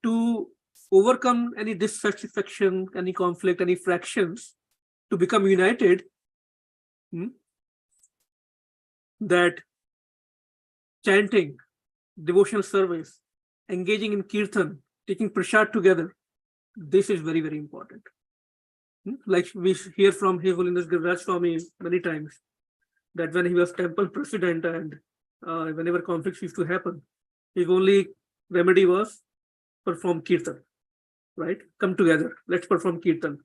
Speaker 2: to overcome any dissatisfaction, any conflict, any fractions, to become united, that chanting, devotional service, engaging in kirtan, taking prasad together, this is very, very important. Like we hear from His Holiness Giriraj Swami many times, that when he was temple president and whenever conflicts used to happen, his only remedy was perform kirtan, right? Come together, let's perform kirtan.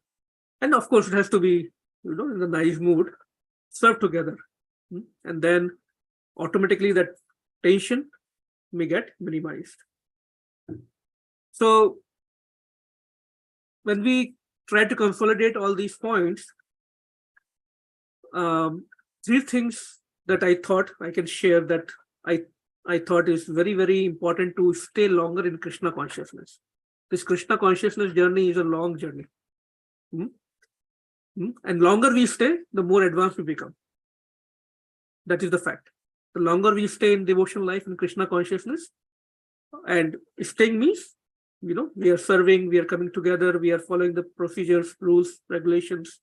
Speaker 2: And of course, it has to be, in a nice mood, serve together. And then automatically that tension may get minimized. So when we try to consolidate all these points, three things that I thought I can share that I thought is very, very important to stay longer in Krishna consciousness. This Krishna consciousness journey is a long journey. And longer we stay, the more advanced we become. That is the fact. The longer we stay in devotional life in Krishna consciousness, and staying means, we are serving, we are coming together, we are following the procedures, rules, regulations.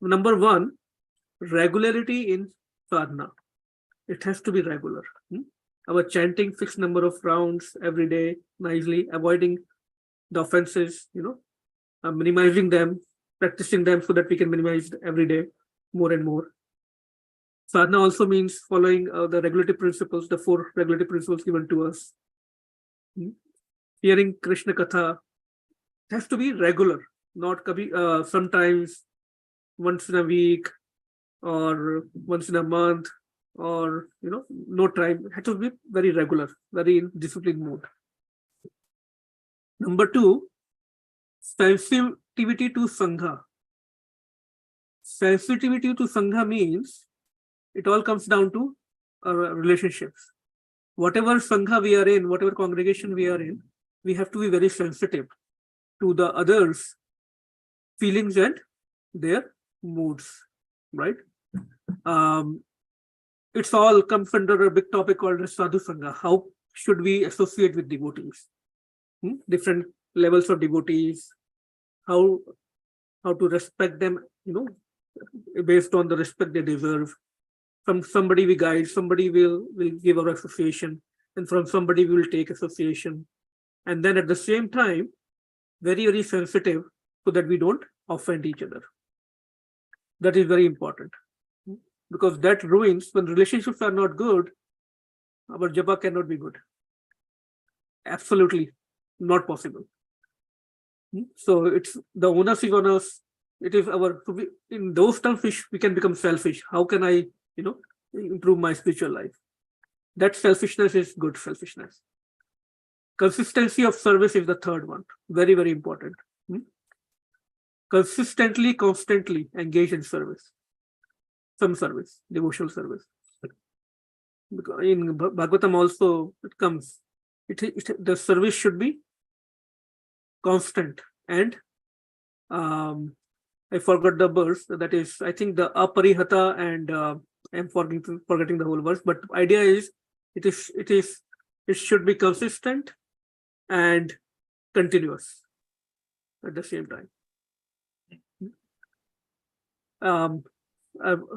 Speaker 2: Number one, regularity in sadhana. It has to be regular. Our chanting fixed number of rounds every day, nicely, avoiding the offenses, minimizing them, practicing them so that we can minimize every day more and more. Sadhana also means following the regulatory principles, the 4 regulatory principles given to us. Hearing Krishna Katha has to be regular, not sometimes once in a week or once in a month, or no time. It has to be very regular, very in disciplined mode. Number 2, sensitivity to Sangha. Sensitivity to Sangha means it all comes down to our relationships. Whatever Sangha we are in, whatever congregation we are in, we have to be very sensitive to the others' feelings and their moods, right? It's all comes under a big topic called Sadhu Sangha. How should we associate with devotees? Different levels of devotees, how to respect them, based on the respect they deserve. From somebody we guide, somebody will give our association, and from somebody we will take association. And then at the same time, very, very sensitive so that we don't offend each other. That is very important, because that ruins, when relationships are not good, our japa cannot be good. Absolutely not possible. So it's the onus is on us. It is our, in those terms, we can become selfish. How can I, improve my spiritual life? That selfishness is good selfishness. Consistency of service is the third one. Very, very important. Consistently, constantly engage in service. Some service, devotional service. Because in Bhagavatam also it comes. The service should be constant and I forgot the verse. That is, I think the aparihata, and I'm forgetting the whole verse. But idea is, it should be consistent and continuous at the same time.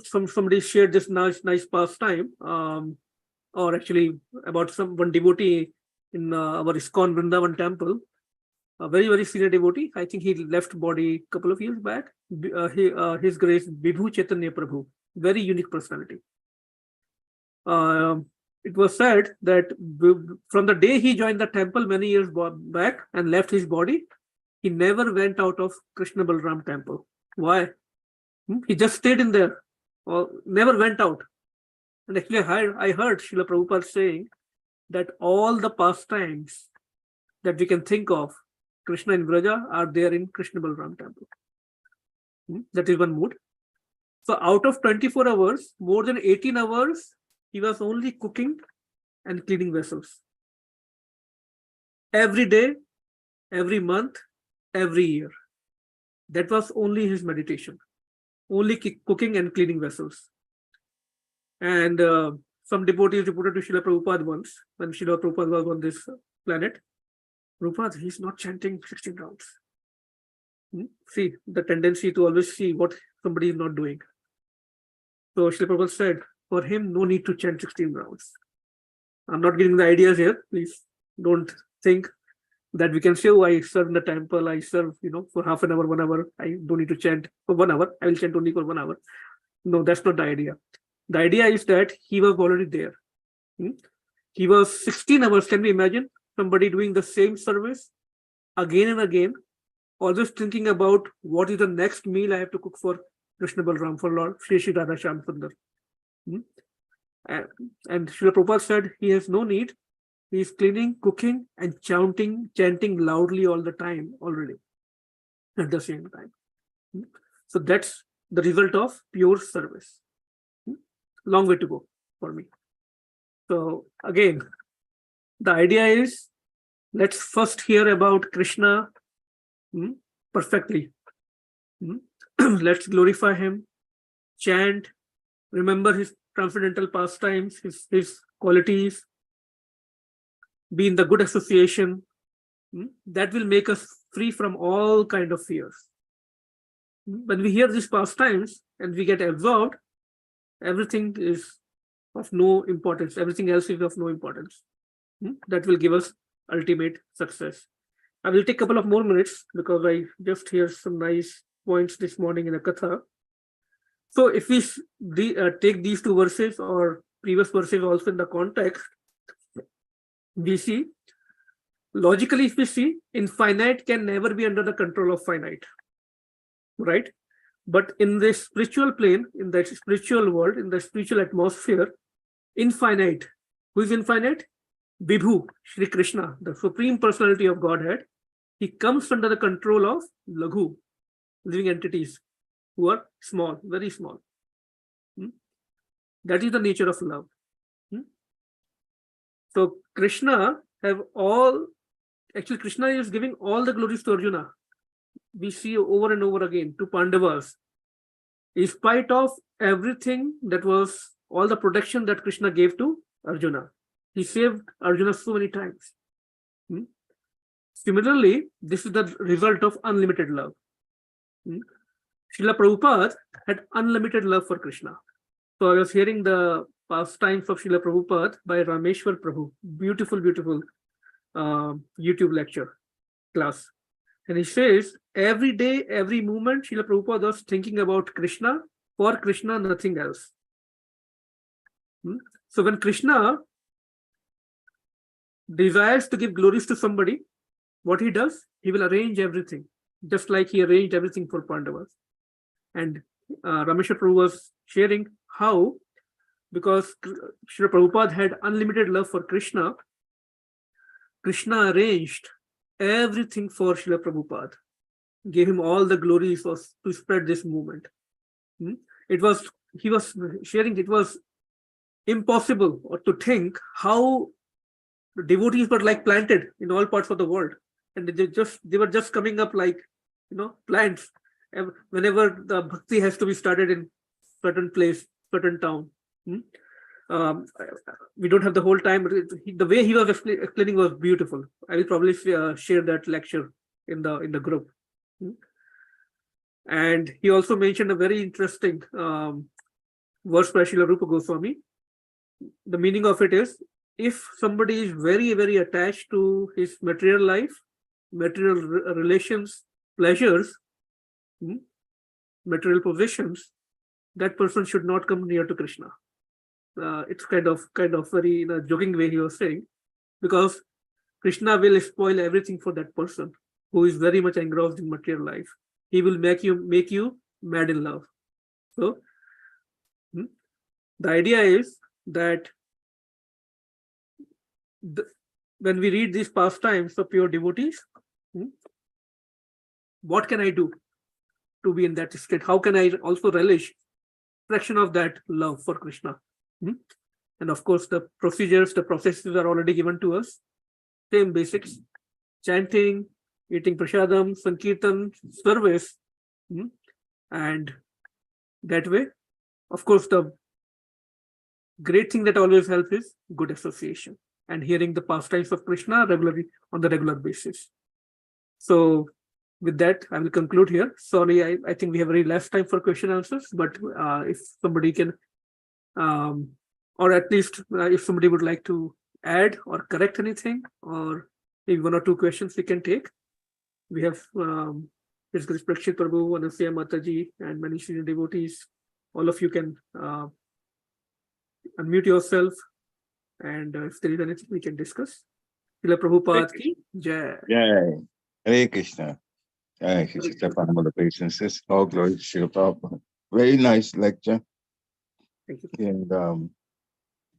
Speaker 2: Somebody shared this nice pastime, or actually about one devotee in our ISKCON Vrindavan temple, a very, very senior devotee. I think he left body a couple of years back. His Grace Vibhu Chaitanya Prabhu, very unique personality. It was said that from the day he joined the temple many years back and left his body, he never went out of Krishna Balram temple. Why? He just stayed in there, or never went out. And actually, I heard Srila Prabhupada saying that all the pastimes that we can think of, Krishna in Vraja, are there in Krishna Balram temple. That is one mood. So out of 24 hours, more than 18 hours, he was only cooking and cleaning vessels. Every day, every month, every year. That was only his meditation. Only cooking and cleaning vessels. And some devotees reported to Srila Prabhupada once, when Srila Prabhupada was on this planet, Prabhupada, he's not chanting 16 rounds. See, the tendency to always see what somebody is not doing. So Srila Prabhupada said, for him, no need to chant 16 rounds. I'm not giving the ideas here. Please don't think that we can say, oh, I serve in the temple, I serve, for half an hour, 1 hour. I don't need to chant for 1 hour. I will chant only for 1 hour. No, that's not the idea. The idea is that he was already there. He was 16 hours. Can we imagine somebody doing the same service again and again, always thinking about what is the next meal I have to cook for Krishna Balram, for Lord Shri Shri Radha Shyam Sundar. And Srila Prabhupada said he has no need. He is cleaning, cooking, and chanting loudly all the time already at the same time. So that's the result of pure service. Long way to go for me. So again, the idea is, let's first hear about Krishna perfectly. Let's glorify him, chant, remember his transcendental pastimes, his qualities, be in the good association. That will make us free from all kind of fears. When we hear these pastimes and we get absorbed, everything is of no importance. Everything else is of no importance. That will give us ultimate success. I will take a couple of more minutes because I just hear some nice points this morning in a katha. So if we take these two verses or previous verses also in the context, we see, logically if we see, infinite can never be under the control of finite, right? But in the spiritual plane, in the spiritual world, in the spiritual atmosphere, infinite, who is infinite? Vibhu, Shri Krishna, the Supreme Personality of Godhead. He comes under the control of Laghu, living entities who are small, very small. That is the nature of love. So Krishna Krishna is giving all the glories to Arjuna. We see over and over again to Pandavas. In spite of everything, that was all the protection that Krishna gave to Arjuna. He saved Arjuna so many times. Similarly, this is the result of unlimited love. Srila Prabhupada had unlimited love for Krishna. So I was hearing the pastimes of Srila Prabhupada by Rameshwar Prabhu. Beautiful, beautiful YouTube lecture class. And he says, every day, every moment, Srila Prabhupada was thinking about Krishna, for Krishna, nothing else. So when Krishna desires to give glories to somebody, what he does, he will arrange everything, just like he arranged everything for Pandavas. And Rameshwar Prabhu was sharing how, because Srila Prabhupada had unlimited love for Krishna, Krishna arranged everything for Srila Prabhupada, gave him all the glories to spread this movement. He was sharing, it was impossible to think how devotees were like planted in all parts of the world, and they were just coming up like plants. Whenever the bhakti has to be started in certain place, certain town. We don't have the whole time, but the way he was explaining was beautiful. I will probably share that lecture in the group. And he also mentioned a very interesting verse by Srila Rupa Goswami. The meaning of it is, if somebody is very, very attached to his material life, material relations, pleasures, material possessions, that person should not come near to Krishna. It's kind of very in a joking way he was saying, because Krishna will spoil everything for that person who is very much engrossed in material life. He will make you mad in love. So the idea is that when we read these pastimes of pure devotees, what can I do to be in that state? How can I also relish fraction of that love for Krishna? And of course, the procedures, the processes are already given to us. Same basics: chanting, eating prasadam, sankirtan, service, and that way. Of course, the great thing that always helps is good association and hearing the pastimes of Krishna regularly on the regular basis. So with that, I will conclude here. Sorry, I think we have very less time for question answers, but if somebody can, or at least if somebody would like to add or correct anything, or maybe one or two questions we can take. We have His Grace Prakshit Prabhu, Anasya Mataji, and many senior devotees. All of you can unmute yourself, and if there is anything we can discuss. Srila Prabhupada ki Jai.
Speaker 3: Yay. Hare Krishna. Jai Krishna. Chapanamala obeisances. All glory to Srila Prabhupada. Very nice lecture.
Speaker 2: Thank you.
Speaker 3: And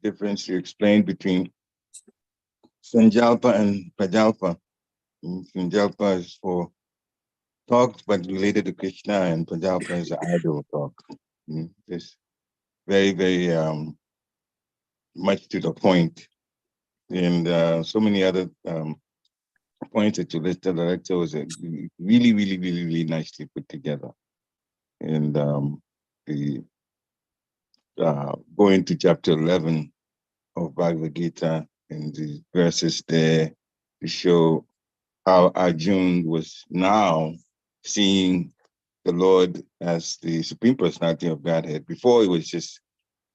Speaker 3: difference you explained between Sanjalpa and Prajalpa. Sanjalpa is for talk, but related to Krishna, and Prajalpa is idle talk. Just very, very much to the point. And so many other points that you listed. The lecture was really, really, really, really nicely put together. And the going to chapter 11 of Bhagavad Gita and the verses there to show how Arjuna was now seeing the Lord as the Supreme Personality of Godhead. Before, it was just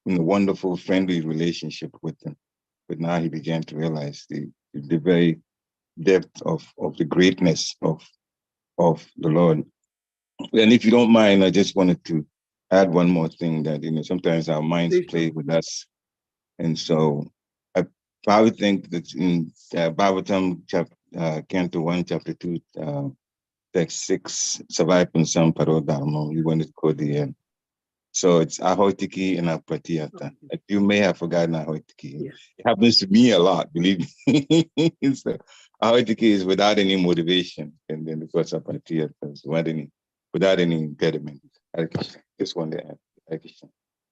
Speaker 3: a wonderful, friendly relationship with him. But now he began to realize the very depth of the greatness of the Lord. And if you don't mind, I just wanted to add one more thing that, sometimes our minds play with us. And so I probably think that in Bhagavatam, Canto 1, Chapter 2, Text 6, Savaipan Samparodharma, you wanted to quote the end. So it's Ahotiki and Apratiyata. You may have forgotten Ahotiki.
Speaker 2: Yes.
Speaker 3: It happens to me a lot, believe me. So Ahotiki is without any motivation. And then of course Apratiyata is without any impediment. Just one to add.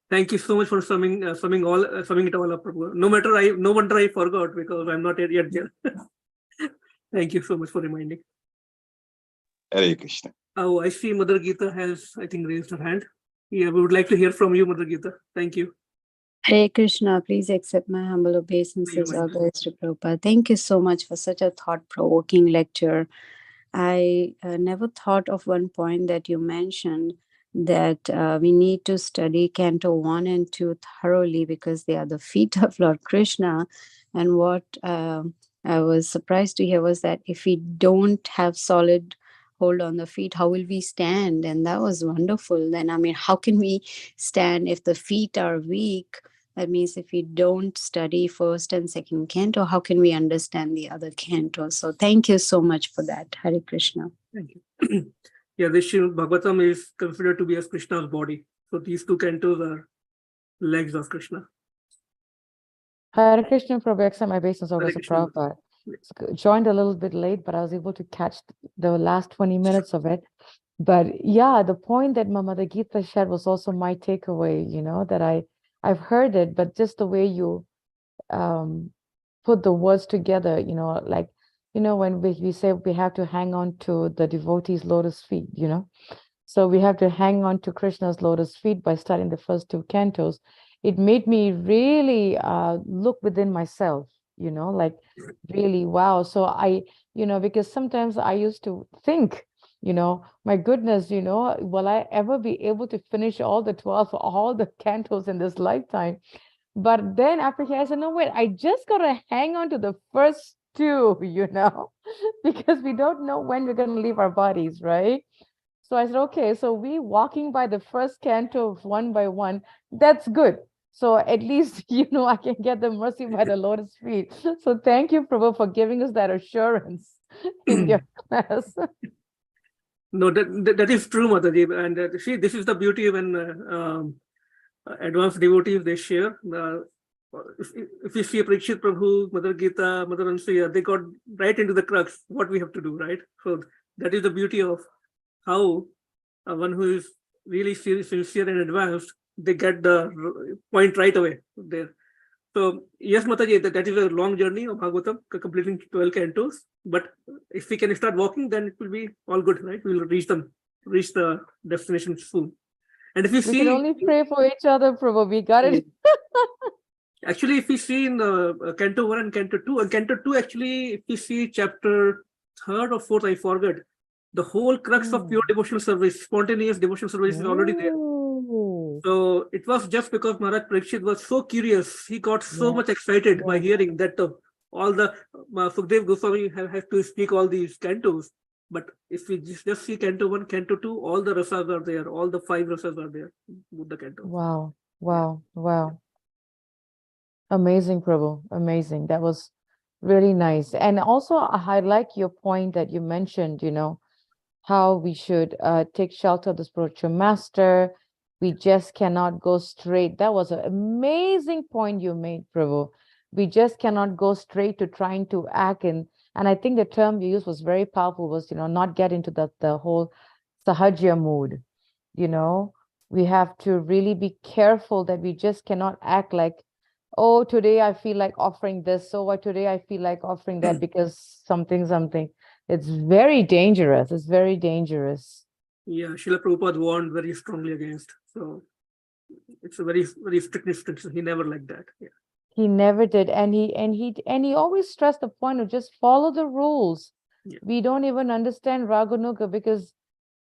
Speaker 2: Thank you so much for summing it all up, Prabhu. No wonder I forgot, because I'm not yet there. Thank you so much for reminding.
Speaker 3: Hare Krishna.
Speaker 2: Oh, I see Mother Gita has, I think, raised her hand. Yeah, we would like to hear from you, Mother Gita. Thank you.
Speaker 4: Hare Krishna, please accept my humble obeisances, all glories to Prabhupada. Thank you so much for such a thought-provoking lecture. I never thought of one point that you mentioned, that we need to study Canto 1 and 2 thoroughly, because they are the feet of Lord Krishna. And what I was surprised to hear was that if we don't have solid hold on the feet, how will we stand? And that was wonderful. Then, how can we stand if the feet are weak? That means if we don't study first and second canto, how can we understand the other canto? So thank you so much for that. Hare Krishna.
Speaker 2: Thank you. Yeah, this Srimad Bhagavatam is considered to be as Krishna's body. So these two cantos are legs of Krishna.
Speaker 5: Hare Krishna, Prabhu, accept my obeisance,
Speaker 2: Hare
Speaker 5: also
Speaker 2: Krishna.
Speaker 5: Prabhupada. Joined a little bit late, but I was able to catch the last 20 minutes of it. But yeah, the point that Mother Gita shared was also my takeaway, that I've heard it, but just the way you put the words together, when we say we have to hang on to the devotee's lotus feet, so we have to hang on to Krishna's lotus feet by studying the first two cantos. It made me really look within myself, really, wow. So because sometimes I used to think, my goodness, will I ever be able to finish all the cantos in this lifetime? But then after here, I said, no, wait, I just got to hang on to the first two, because we don't know when we're going to leave our bodies, right? So I said, okay, so we walking by the first canto one by one, that's good. So at least, I can get the mercy by the lotus feet. So thank you, Prabhu, for giving us that assurance in your class.
Speaker 2: No, that is true, Mataji. And see, this is the beauty when advanced devotees, they share. If you see Parikshit Prabhu, Mother Gita, Mother Ansuya, they got right into the crux, what we have to do, right? So that is the beauty of how one who is really sincere and advanced, they get the point right away there. So yes, Mataji, that is a long journey of Bhagavatam, completing 12 cantos. But if we can start walking, then it will be all good, right? We will reach the destination soon. And if you see,
Speaker 5: we can only pray for each other, Prabhu. We got it.
Speaker 2: Actually, if we see in Canto 1 and Canto 2, and Canto 2, actually, if we see chapter 3rd or 4th, I forgot, the whole crux of pure devotional service, spontaneous devotional service is already there. So it was just because Maharaj Parikshit was so curious, he got so much excited by hearing that all the Sukdev Goswami have to speak all these cantos. But if we just see Canto 1, Canto 2, all the rasas are there, all the 5 rasas are there, with the canto.
Speaker 5: Wow. Amazing, Prabhu. Amazing. That was really nice. And also, I like your point that you mentioned, how we should take shelter of the spiritual master. We just cannot go straight. That was an amazing point you made, Prabhu. We just cannot go straight to trying to act in. And I think the term you used was very powerful, was, not get into the whole sahaja mood. We have to really be careful that we just cannot act like, oh, today I feel like offering this. So today I feel like offering that because something. It's very dangerous. It's very dangerous.
Speaker 2: Yeah, Srila Prabhupada warned very strongly against. So it's a very, very strict instruction. He never liked that. Yeah.
Speaker 5: He never did. And he always stressed the point of just follow the rules.
Speaker 2: Yeah.
Speaker 5: We don't even understand Raganuga because,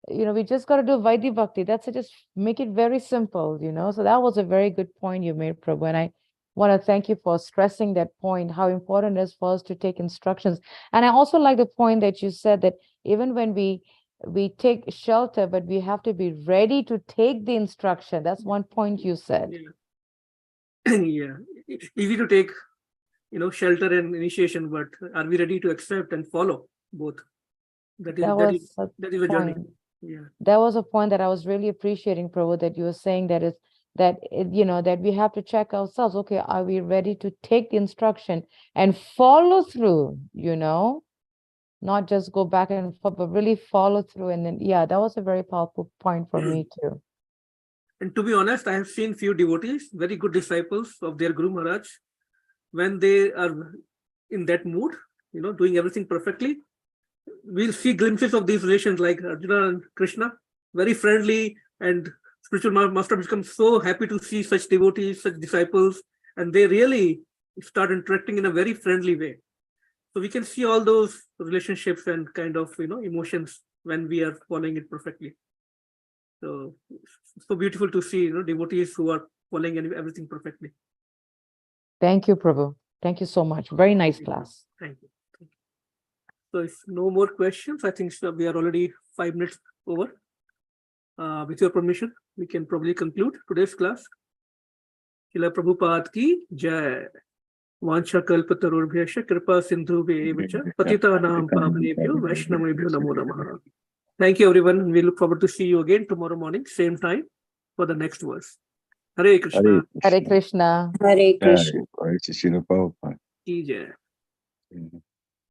Speaker 5: we just got to do Vaidhi Bhakti. That's it. Just make it very simple, So that was a very good point you made, Prabhu. And I want to thank you for stressing that point, how important it is for us to take instructions. And I also like the point that you said that even when we take shelter, but we have to be ready to take the instruction. That's one point you said.
Speaker 2: Yeah. Yeah. Easy to take, shelter and initiation, but are we ready to accept and follow both? That is a journey. Yeah.
Speaker 5: That was a point that I was really appreciating, Prabhu, that you were saying that that we have to check ourselves. Okay, are we ready to take the instruction and follow through, not just go back and forth, but really follow through. And then, that was a very powerful point for me too.
Speaker 2: And to be honest, I have seen few devotees, very good disciples of their Guru Maharaj, when they are in that mood, doing everything perfectly, we'll see glimpses of these relations like Arjuna and Krishna, very friendly, and spiritual master becomes so happy to see such devotees, such disciples, and they really start interacting in a very friendly way. So we can see all those relationships and kind of, emotions when we are following it perfectly. So beautiful to see, devotees who are following everything perfectly.
Speaker 5: Thank you, Prabhu. Thank you so much. Very nice class.
Speaker 2: Thank you. So if no more questions, I think we are already 5 minutes over. With your permission, we can probably conclude today's class. Srila Prabhupada ki jai. Vancha kalpatarubhyascha kripa sindhubhyevacha patitanam pavanebhyo vaishnavebhyo namo namaha. Thank you, everyone. We look forward to see you again tomorrow morning, same time, for the next verse. Hare Krishna.
Speaker 5: Hare Krishna.
Speaker 4: Hare Krishna.
Speaker 3: Hare Krishna.
Speaker 2: Ki jai.